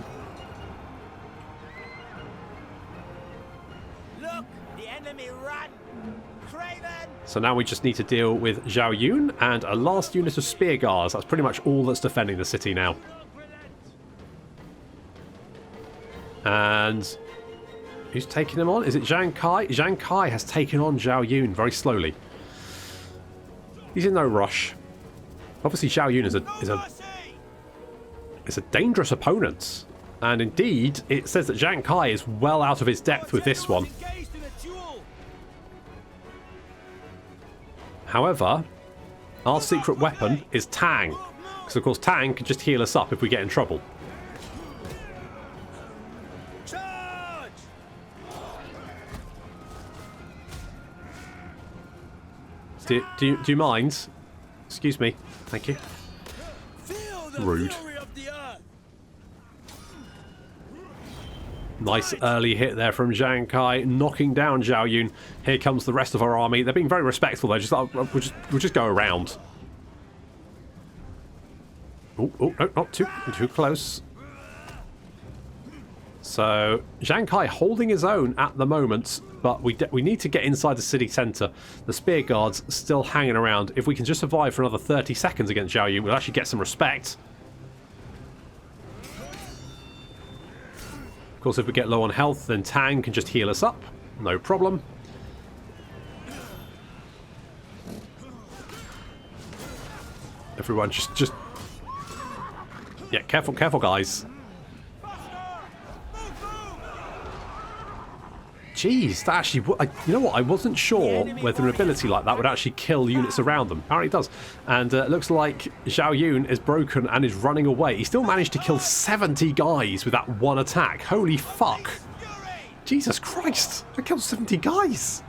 Look, the enemy run! Craven! So now we just need to deal with Zhao Yun and a last unit of spear guards. That's pretty much all that's defending the city now. And who's taking them on? Is it Zhang Kai? Zhang Kai has taken on Zhao Yun very slowly. He's in no rush. Obviously, Zhao Yun is a dangerous opponent. And indeed, it says that Zhang Kai is well out of his depth with this one. Engaged in a duel. However, our secret weapon is Tang. Because, of course, Tang can just heal us up if we get in trouble. Charge! Do you mind? Excuse me. Thank you. Feel the Rude. fury of the earth. Nice early hit there from Zhang Kai, knocking down Zhao Yun. Here comes the rest of our army. They're being very respectful, though. We'll just go around. Oh, no, not too close. So, Zhang Kai holding his own at the moment, but we need to get inside the city centre. The spear guards still hanging around. If we can just survive for another 30 seconds against Zhao Yun, we'll actually get some respect. Of course, if we get low on health, then Tang can just heal us up. No problem. Everyone just... Yeah, careful, guys. Jeez, that actually... you know what? I wasn't sure whether an ability like that would actually kill units around them. Apparently it does. And it looks like Zhao Yun is broken and is running away. He still managed to kill 70 guys with that one attack. Holy fuck. Jesus Christ. I killed 70 guys.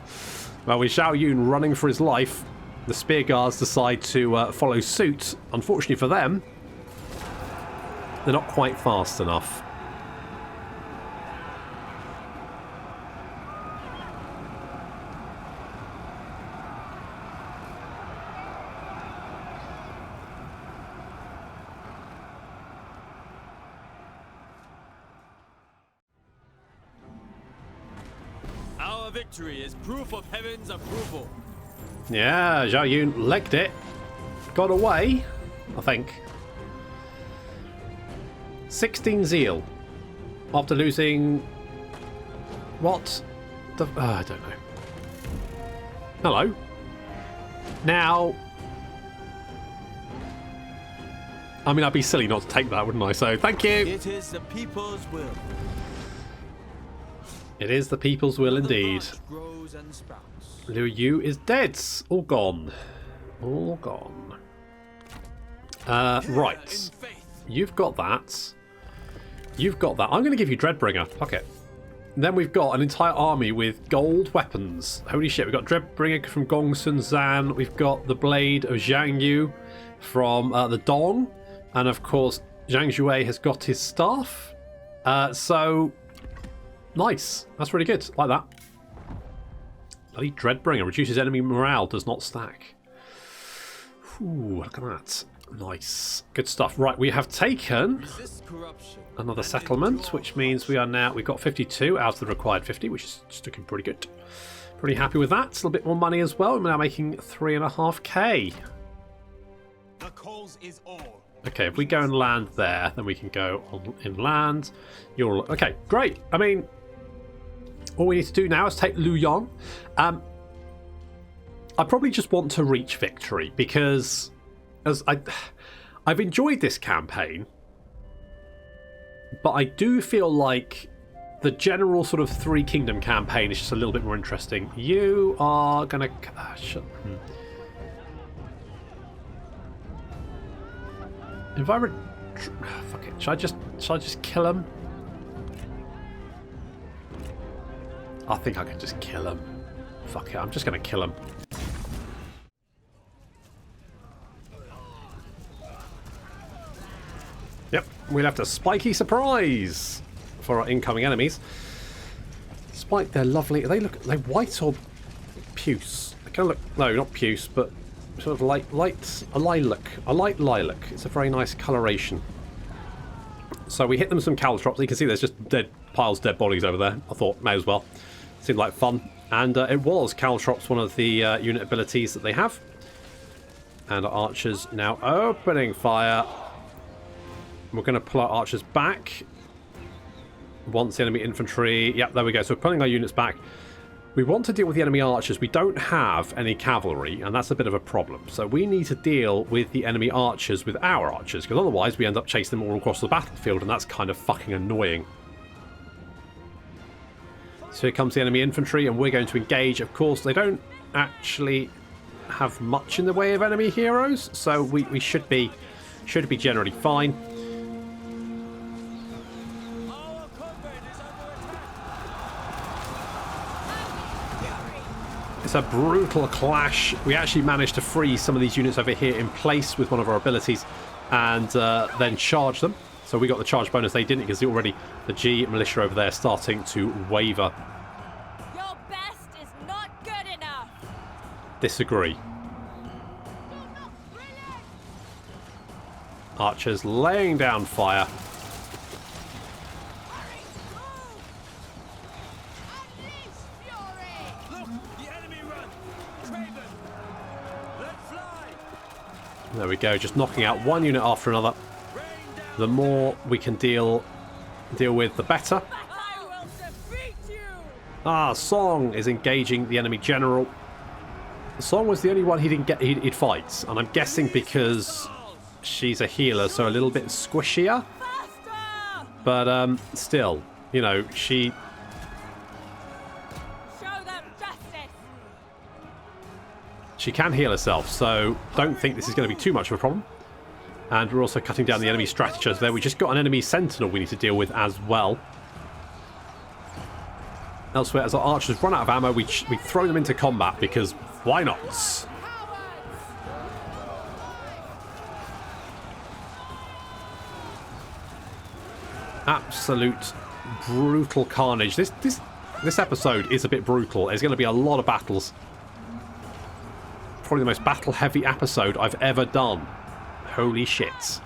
Well, with Zhao Yun running for his life, the spear guards decide to follow suit. Unfortunately for them, they're not quite fast enough. Our victory is proof of heaven's approval. Yeah, Zhao Yun legged it. Got away, I think. 16 zeal. After losing... What? I don't know. Hello. Now... I mean, I'd be silly not to take that, wouldn't I? So, thank you. It is the people's will. It is the people's will indeed. The grows and sprouts. Liu Yu is dead. All gone. All gone. Right. You've got that. You've got that. I'm going to give you Dreadbringer. Fuck it. Then we've got an entire army with gold weapons. Holy shit. We've got Dreadbringer from Gong Sun Zan. We've got the Blade of Zhang Yu from the Dong. And of course, Zhang Jue has got his staff. So... Nice. That's really good. Like that. Bloody Dreadbringer. Reduces enemy morale. Does not stack. Ooh, look at that. Nice. Good stuff. Right, we have taken another settlement, which means we are now... We've got 52 out of the required 50, which is just looking pretty good. Pretty happy with that. A little bit more money as well. We're now making 3.5k. The cause is all. Okay, if we go and land there, then we can go on inland. Okay, great. I mean... All we need to do now is take Luoyang. I probably just want to reach victory because I've enjoyed this campaign, but I do feel like the general sort of Three Kingdom campaign is just a little bit more interesting. You are gonna if I fuck it, should I just kill him? I think I can just kill him. Fuck it, I'm just going to kill him. Yep, we'll have a spiky surprise for our incoming enemies. Despite their lovely... Are they white or puce? They kind of look... No, not puce, but sort of light a lilac. A light lilac. It's a very nice coloration. So we hit them with some caltrops. You can see there's just piles of dead bodies over there. I thought, may as well. Seemed like fun. And it was caltrops, one of the unit abilities that they have. And our archers now opening fire. We're going to pull our archers back. Once the enemy infantry... Yep, there we go. So we're pulling our units back. We want to deal with the enemy archers. We don't have any cavalry, and that's a bit of a problem. So we need to deal with the enemy archers with our archers, because otherwise we end up chasing them all across the battlefield, and that's kind of fucking annoying. So here comes the enemy infantry, and we're going to engage. Of course, they don't actually have much in the way of enemy heroes, so we should be generally fine. It's a brutal clash. We actually managed to freeze some of these units over here in place with one of our abilities and then charge them. So we got the charge bonus. They didn't, because the G militia over there starting to waver. Your best is not good enough. Disagree. Archers laying down fire. There we go, just knocking out one unit after another. The more we can deal with, the better. I will defeat you. Ah, Song is engaging the enemy general. Song was the only one he didn't get. He'd fight, and I'm guessing because she's a healer, so a little bit squishier. Faster. But still, you know, she. Show them justice. She can heal herself, so don't think this is going to be too much of a problem. And we're also cutting down the enemy strategists there. We just got an enemy sentinel we need to deal with as well. Elsewhere, as our archers run out of ammo, we throw them into combat, because why not? Absolute brutal carnage. This episode is a bit brutal. There's going to be a lot of battles. Probably the most battle-heavy episode I've ever done. Holy shit. So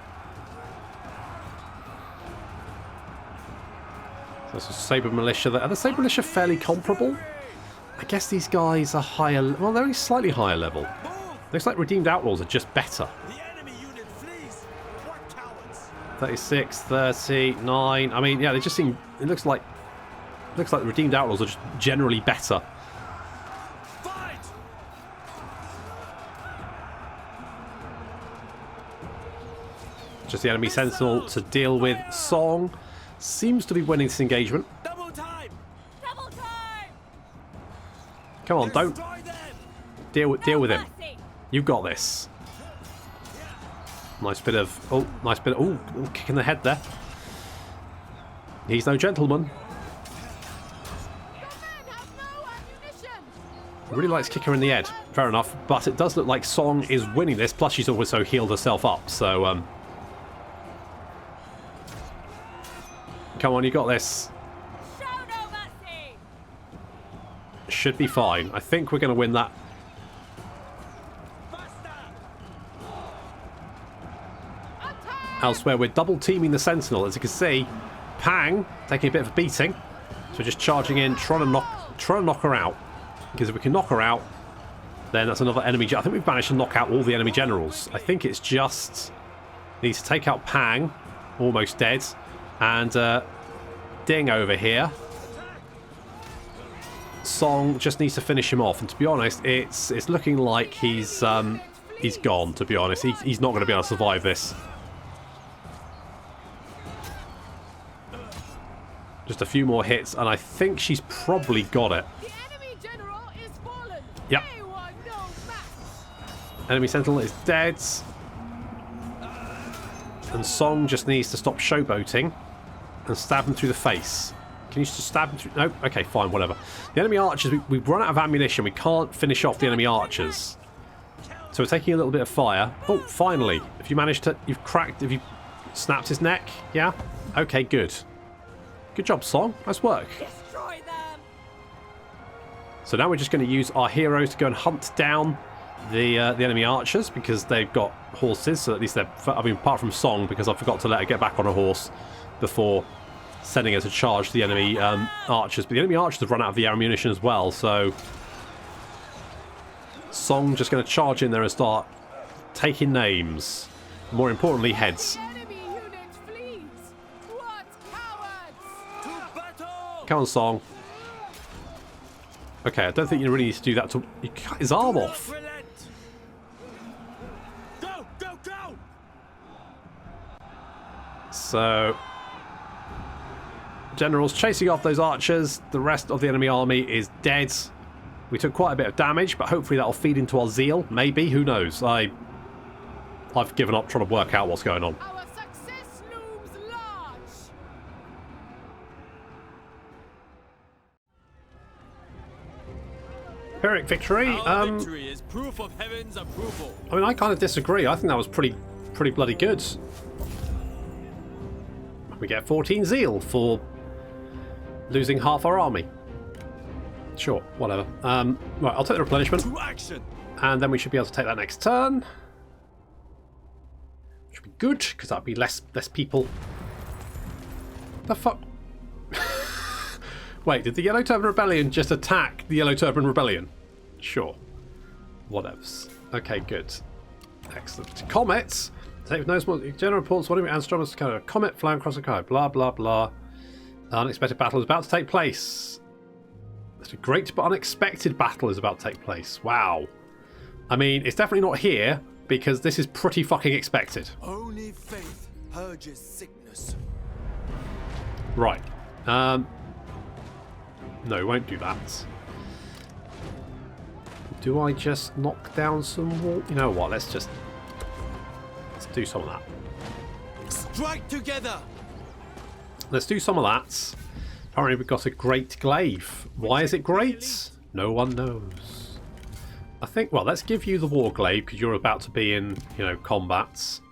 there's a Sabre Militia there. Are the Sabre Militia fairly comparable? I guess these guys are higher... Well, they're only slightly higher level. Looks like Redeemed Outlaws are just better. 36, 39... I mean, yeah, they just seem... It looks like the Redeemed Outlaws are just generally better. Just the enemy sentinel to deal with. Song seems to be winning this engagement. Double time. Double time. Come on, don't deal with him. You've got this. Nice bit of kick in the head there. He's no gentleman. Really likes kick her in the head. Fair enough, but it does look like Song is winning this. Plus, she's also healed herself up. So, come on, you got this. Should be fine. I think we're going to win that. Elsewhere, we're double teaming the Sentinel. As you can see, Pang taking a bit of a beating. So just charging in, trying to knock her out. Because if we can knock her out, then that's another enemy. I think we've managed to knock out all the enemy generals. I think it's just needs to take out Pang, almost dead, and Ding over here. Song just needs to finish him off, and to be honest, it's looking like he's gone. To be honest, he's not going to be able to survive this. Just a few more hits, and I think she's probably got it. The enemy general is fallen. Yep. They were no match. Enemy Sentinel is dead. And Song just needs to stop showboating and stab him through the face. Can you just stab him through? No? Okay, fine, whatever. The enemy archers, we've run out of ammunition. We can't finish off the enemy archers. So we're taking a little bit of fire. Oh, finally. If you managed to... Have you snapped his neck? Yeah? Okay, good. Good job, Song. Nice work. Destroy them. So now we're just going to use our heroes to go and hunt down the enemy archers, because they've got horses. So at least they're... I mean, apart from Song, because I forgot to let her get back on a horse before sending her to charge the enemy archers. But the enemy archers have run out of the ammunition as well, so... Song just going to charge in there and start taking names. More importantly, heads. The enemy unit flees. What cowards! Come on, Song. Okay, I don't think you really need to do that to... You cut his arm off. Go, go, go! So... General's chasing off those archers. The rest of the enemy army is dead. We took quite a bit of damage, but hopefully that'll feed into our zeal. Maybe, who knows? I've given up trying to work out what's going on. Our success looms large. Pyrrhic victory. Our victory is proof of heaven's approval. I mean, I kind of disagree. I think that was pretty bloody good. We get 14 zeal for losing half our army. Sure, whatever. Right, I'll take the replenishment. To action. And then we should be able to take that next turn. Should be good, because that'd be less people. The fuck? Wait, did the Yellow Turban Rebellion just attack the Yellow Turban Rebellion? Sure. Whatevs. Okay, good. Excellent. Comets. Take no small general reports. What do we astronomers kind of comet flying across the sky? Blah blah blah. Unexpected battle is about to take place. It's a great but unexpected battle is about to take place. Wow. I mean, it's definitely not here because this is pretty fucking expected. Only faith purges sickness. Right. No, we won't do that. Do I just knock down some wall? You know what? Let's do some of that. Strike together. Let's do some of that. Apparently we've got a great glaive. Why is it great? No one knows. I think, well, let's give you the war glaive because you're about to be in, combats.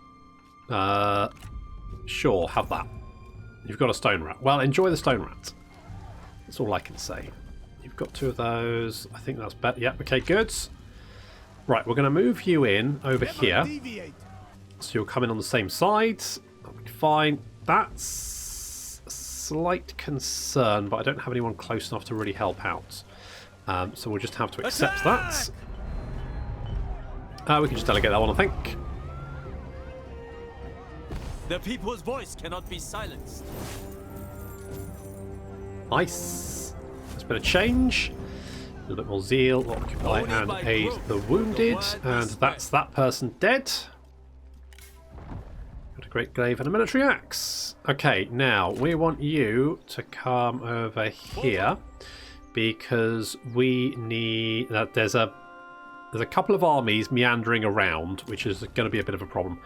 Sure, have that. You've got a stone rat. Well, enjoy the stone rat. That's all I can say. You've got 2 of those. I think that's better. Yep, okay, good. Right, we're going to move you in over here. So you'll come in on the same side. That'll be fine. That's a slight concern, but I don't have anyone close enough to really help out. So we'll just have to accept that. We can just delegate that one, I think. The people's voice cannot be silenced. Nice. There's a bit of change. A little bit more zeal, occupy and aid the wounded. And that's that person dead. Got a great glaive and a military axe. Okay, now we want you to come over here because we need... There's a couple of armies meandering around, which is going to be a bit of a problem.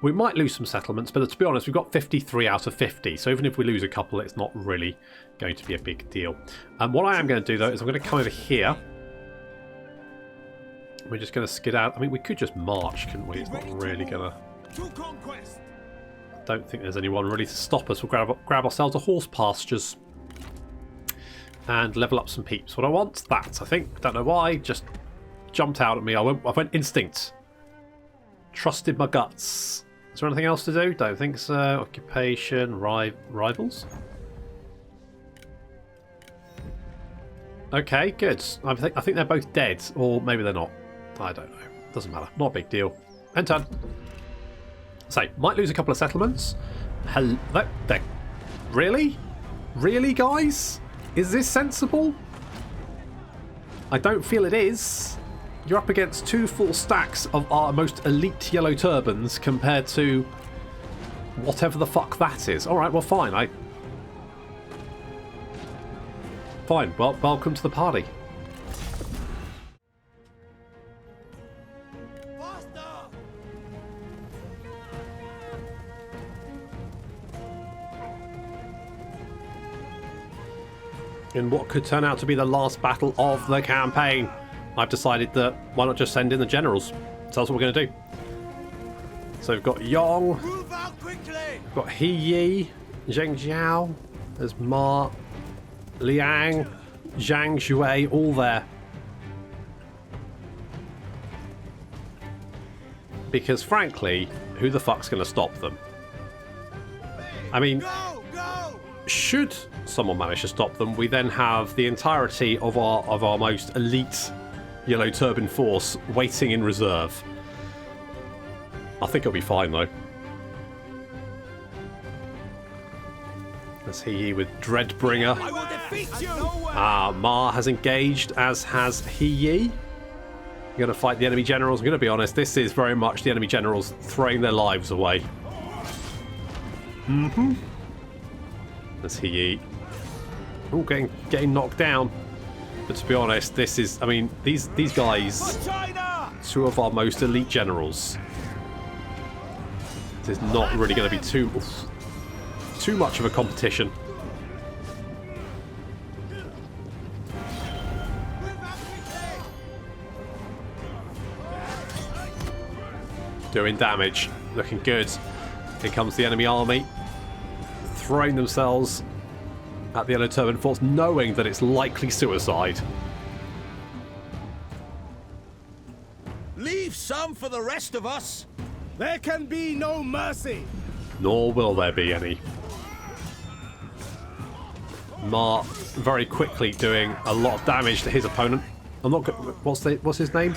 We might lose some settlements, but to be honest, we've got 53 out of 50. So even if we lose a couple, it's not really going to be a big deal. What I am going to do, though, is I'm going to come over here. We're just going to skid out. I mean, we could just march, couldn't we? It's not really going to... Don't think there's anyone really to stop us. We'll grab ourselves a horse pastures and level up some peeps. What I want, that, I think. Don't know why. Just jumped out at me. I went instinct. Trusted my guts. Is there anything else to do? Don't think so. Occupation, rivals. Okay, good. I think they're both dead, or maybe they're not. I don't know. Doesn't matter. Not a big deal. End turn. So, might lose a couple of settlements. Hello. Really? Really, guys? Is this sensible? I don't feel it is. You're up against 2 full stacks of our most elite yellow turbans compared to whatever the fuck that is. Alright, well fine. Fine, well, welcome to the party. In what could turn out to be the last battle of the campaign, I've decided that why not just send in the generals? So that's what we're going to do. So we've got Yong, Move out quickly. we've got He Yi, Zheng Jiao, there's Ma, Liang, Zhang Jue, all there. Because frankly, who the fuck's going to stop them? I mean, Go! should someone manage to stop them, we then have the entirety of our most elite Yellow Turban force waiting in reserve. I think it'll be fine though. As he with Dreadbringer. I will defeat you! Ma has engaged, as has He. You're going to fight the enemy generals. I'm going to be honest, this is very much the enemy generals throwing their lives away. As He. Oh, getting knocked down. But to be honest, this is, I mean, these guys, two of our most elite generals. This is not really going to be too much of a competition. Doing damage, looking good. Here comes the enemy army, throwing themselves at the Yellow Turban Force, knowing that it's likely suicide. Leave some for the rest of us. There can be no mercy. Nor will there be any. Ma very quickly doing a lot of damage to his opponent. I'm not. What's his name?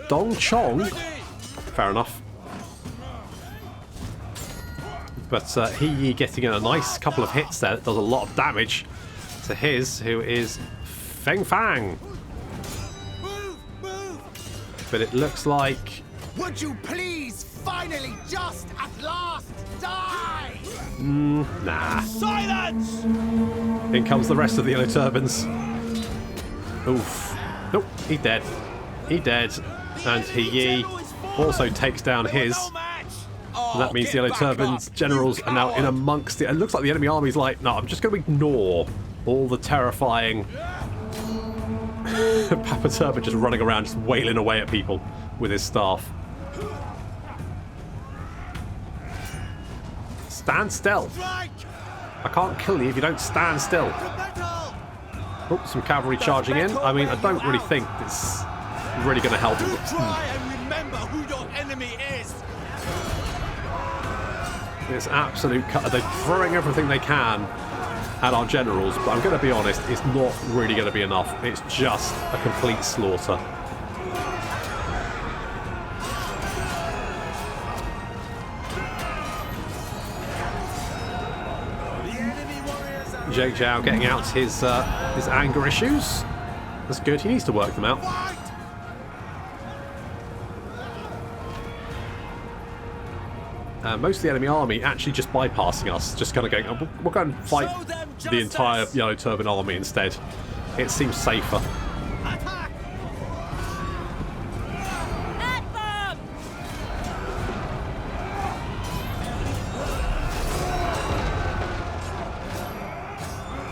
Dong Chong. Fair enough. But He getting a nice couple of hits there. That does a lot of damage to his, who is Feng Fang. But it looks like. Would you please finally just at last die? Nah. Silence! In comes the rest of the Yellow Turbans. Oof. Nope, he's dead. He dead. And He also takes down his. And that means the Yellow Turbans generals are now in amongst it. It looks like the enemy army's like, no, I'm just going to ignore all the terrifying Papa Turban just running around, just wailing away at people with his staff. Stand still. I can't kill you if you don't stand still. Oh, some cavalry charging in. I mean, I don't really think it's really going to help. Try and remember who your enemy is. It's absolute cut. They're throwing everything they can at our generals, but I'm going to be honest, it's not really going to be enough. It's just a complete slaughter. Zhang Jue getting out his anger issues. That's good. He needs to work them out. Most of the enemy army actually just bypassing us, just kind of going, oh, we'll go and fight the entire Yellow Turban army instead. It seems safer.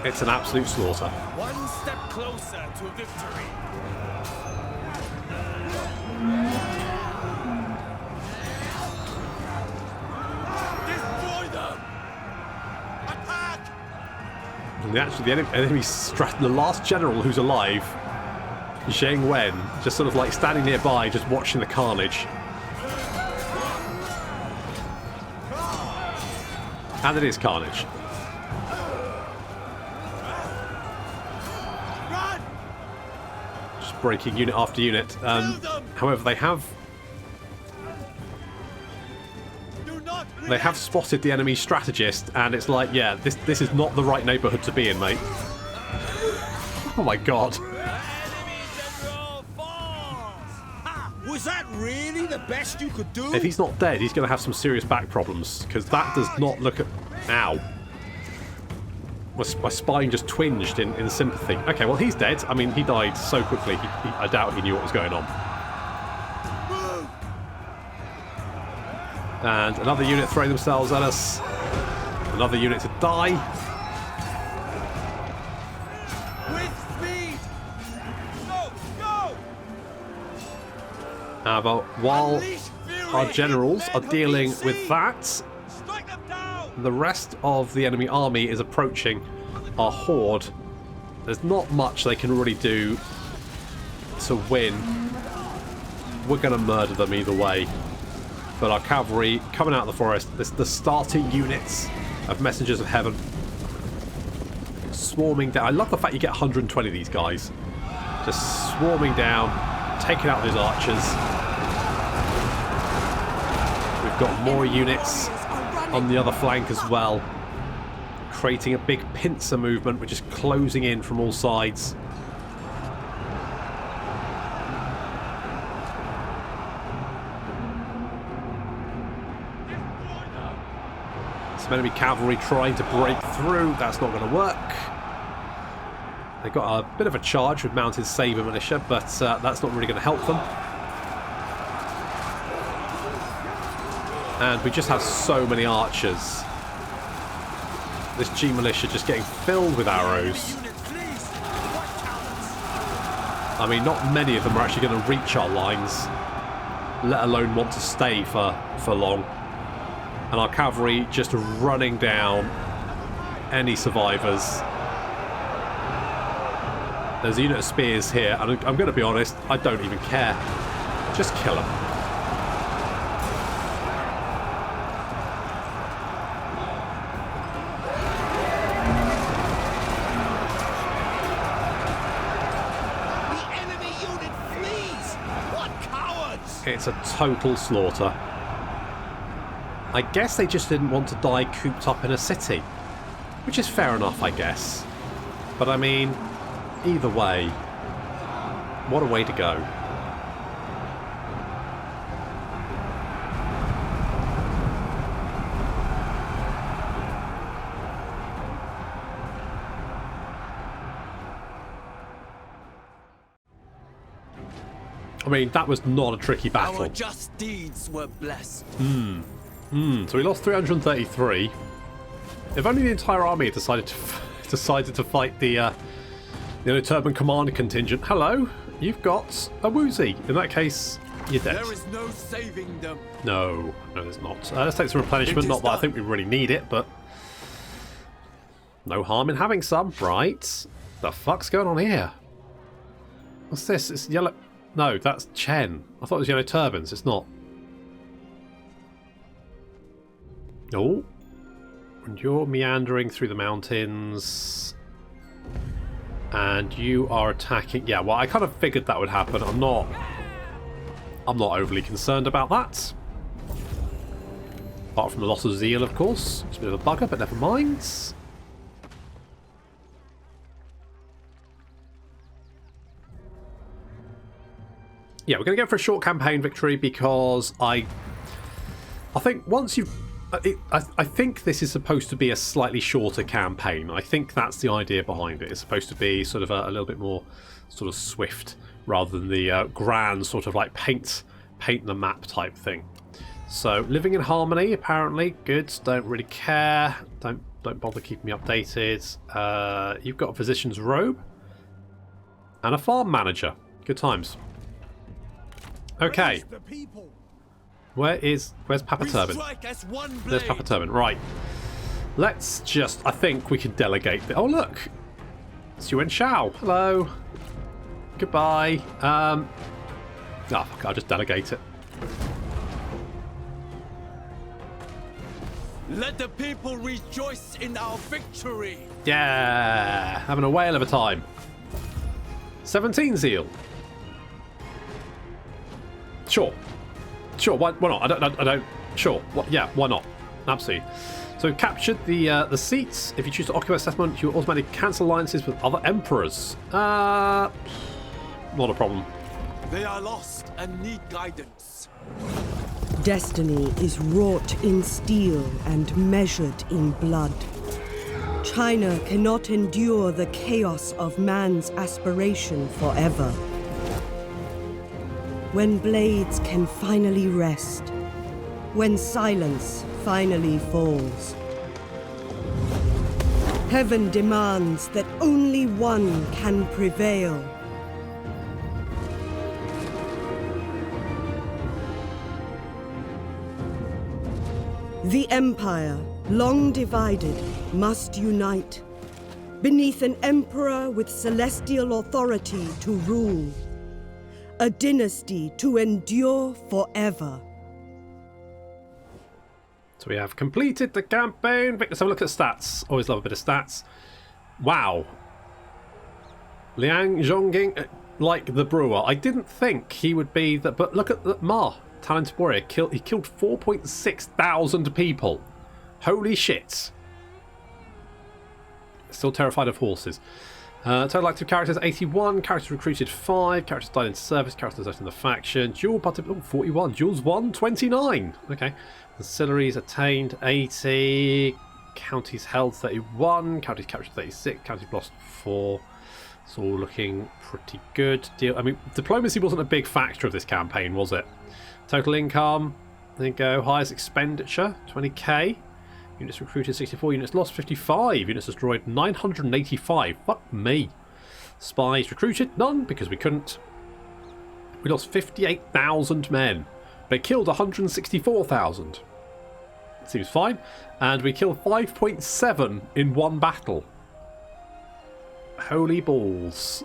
It's an absolute slaughter. One step closer to victory. Destroy them! Attack! And actually, the last general who's alive, Zheng Wen, just sort of like standing nearby, just watching the carnage. And it is carnage. Just breaking unit after unit. However, they have spotted the enemy strategist, and it's like, yeah, this is not the right neighborhood to be in, mate. Oh my god. Was that really the best you could do? If he's not dead, he's going to have some serious back problems, because that does not look at... Ow. My spine just twinged in sympathy. Okay, well, he's dead. I mean, he died so quickly, I doubt he knew what was going on. And another unit throwing themselves at us. Another unit to die. With speed! Go! But while our generals are dealing with that, Strike them down! the rest of the enemy army is approaching our horde. There's not much they can really do to win. We're going to murder them either way. But our cavalry coming out of the forest, the starter units of Messengers of Heaven swarming down. I love the fact you get 120 of these guys. Just swarming down, taking out those archers. We've got more units on the other flank as well. creating a big pincer movement, which is closing in from all sides. Some enemy cavalry trying to break through. That's not going to work. They've got a bit of a charge with mounted saber militia, but that's not really going to help them. And we just have so many archers. This G militia just getting filled with arrows. I mean, not many of them are actually going to reach our lines, let alone want to stay for long. And our cavalry just running down any survivors. There's a unit of spears here, and I'm going to be honest, I don't even care. Just kill them. The enemy unit flees! What cowards! It's a total slaughter. I guess they just didn't want to die cooped up in a city, which is fair enough, I guess. But I mean, either way, what a way to go. I mean, that was not a tricky battle. Our just deeds were blessed. So we lost 333. If only the entire army had decided to fight the Turban Command contingent. Hello, you've got a woozy. In that case, you're dead. There is no saving them. No, there's not. Let's take some replenishment. Not that I think we really need it, but no harm in having some, right? The fuck's going on here? What's this? It's yellow. No, that's Chen. I thought it was yellow turbans. It's not. Oh, and you're meandering through the mountains, and you are attacking. Yeah, well, I kind of figured that would happen. I'm not overly concerned about that. Apart from the loss of zeal, of course. It's a bit of a bugger, but never mind. Yeah, we're going to go for a short campaign victory because I think once you've... I think this is supposed to be a slightly shorter campaign. I think that's the idea behind it. It's supposed to be sort of a little bit more sort of swift rather than the grand sort of like paint the map type thing. So living in harmony, apparently. Good. Don't really care. Don't bother keeping me updated. You've got a physician's robe and a farm manager. Good times. Okay. Where's Papa Turban? There's Papa Turban. Right. Let's just... I think we can delegate... Oh, look. It's Yuan Shao. Hello. Goodbye. Oh, fuck, I'll just delegate it. Let the people rejoice in our victory. Yeah. Having a whale of a time. 17 zeal. Sure, why not? I don't. Sure, yeah, why not? Absolutely. So we've captured the seats. If you choose to occupy a settlement, you will automatically cancel alliances with other emperors. Not a problem. They are lost and need guidance. Destiny is wrought in steel and measured in blood. China cannot endure the chaos of man's aspiration forever. When blades can finally rest, when silence finally falls. Heaven demands that only one can prevail. The Empire, long divided, must unite beneath an emperor with celestial authority to rule. A dynasty to endure forever. So we have completed the campaign. Let's have a look at stats. Always love a bit of stats. Wow. Liang Zhongying, like the brewer. I didn't think he would be that, but look at the Ma, talented warrior. He killed 4,600 people. Holy shit. Still terrified of horses. Total active characters 81, characters recruited 5, characters died in service, characters died in the faction, dual participant 41, duels 1, 29. Okay. Ancillaries attained 80, counties held 31, counties captured 36, counties lost 4. It's all looking pretty good. I mean, diplomacy wasn't a big factor of this campaign, was it? Total income, there you go. Highest expenditure, 20k. Units recruited 64, units lost 55, units destroyed 985. Fuck me. Spies recruited, none, because we couldn't. We lost 58,000 men, but killed 164,000. Seems fine. And we killed 5.7 in one battle. Holy balls.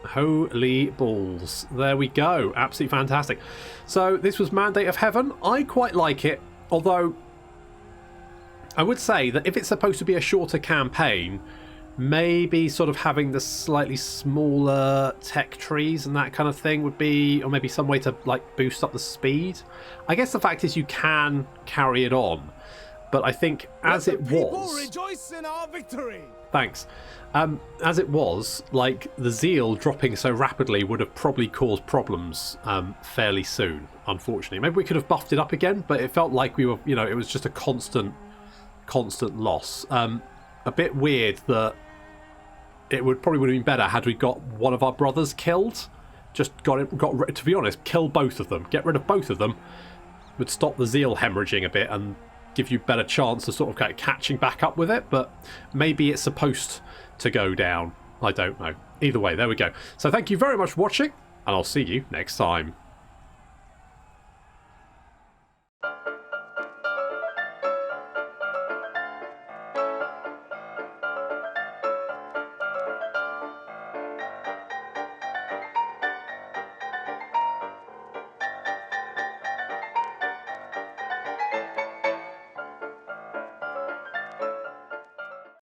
Holy balls. There we go. Absolutely fantastic. So this was Mandate of Heaven. I quite like it, although I would say that if it's supposed to be a shorter campaign, maybe sort of having the slightly smaller tech trees and that kind of thing would be, or maybe some way to like boost up the speed. I guess the fact is you can carry it on, but I think as it was, rejoice in our victory. Thanks. As it was, like, the zeal dropping so rapidly would have probably caused problems fairly soon, unfortunately. Maybe we could have buffed it up again, but it felt like we were, you know, it was just a constant loss. A bit weird that it probably would have been better had we got one of our brothers killed. Just to be honest, kill both of them. Get rid of both of them would stop the zeal hemorrhaging a bit and give you better chance of sort of like catching back up with it, but maybe it's supposed to go down. I don't know. Either way, there we go. So thank you very much for watching, and I'll see you next time.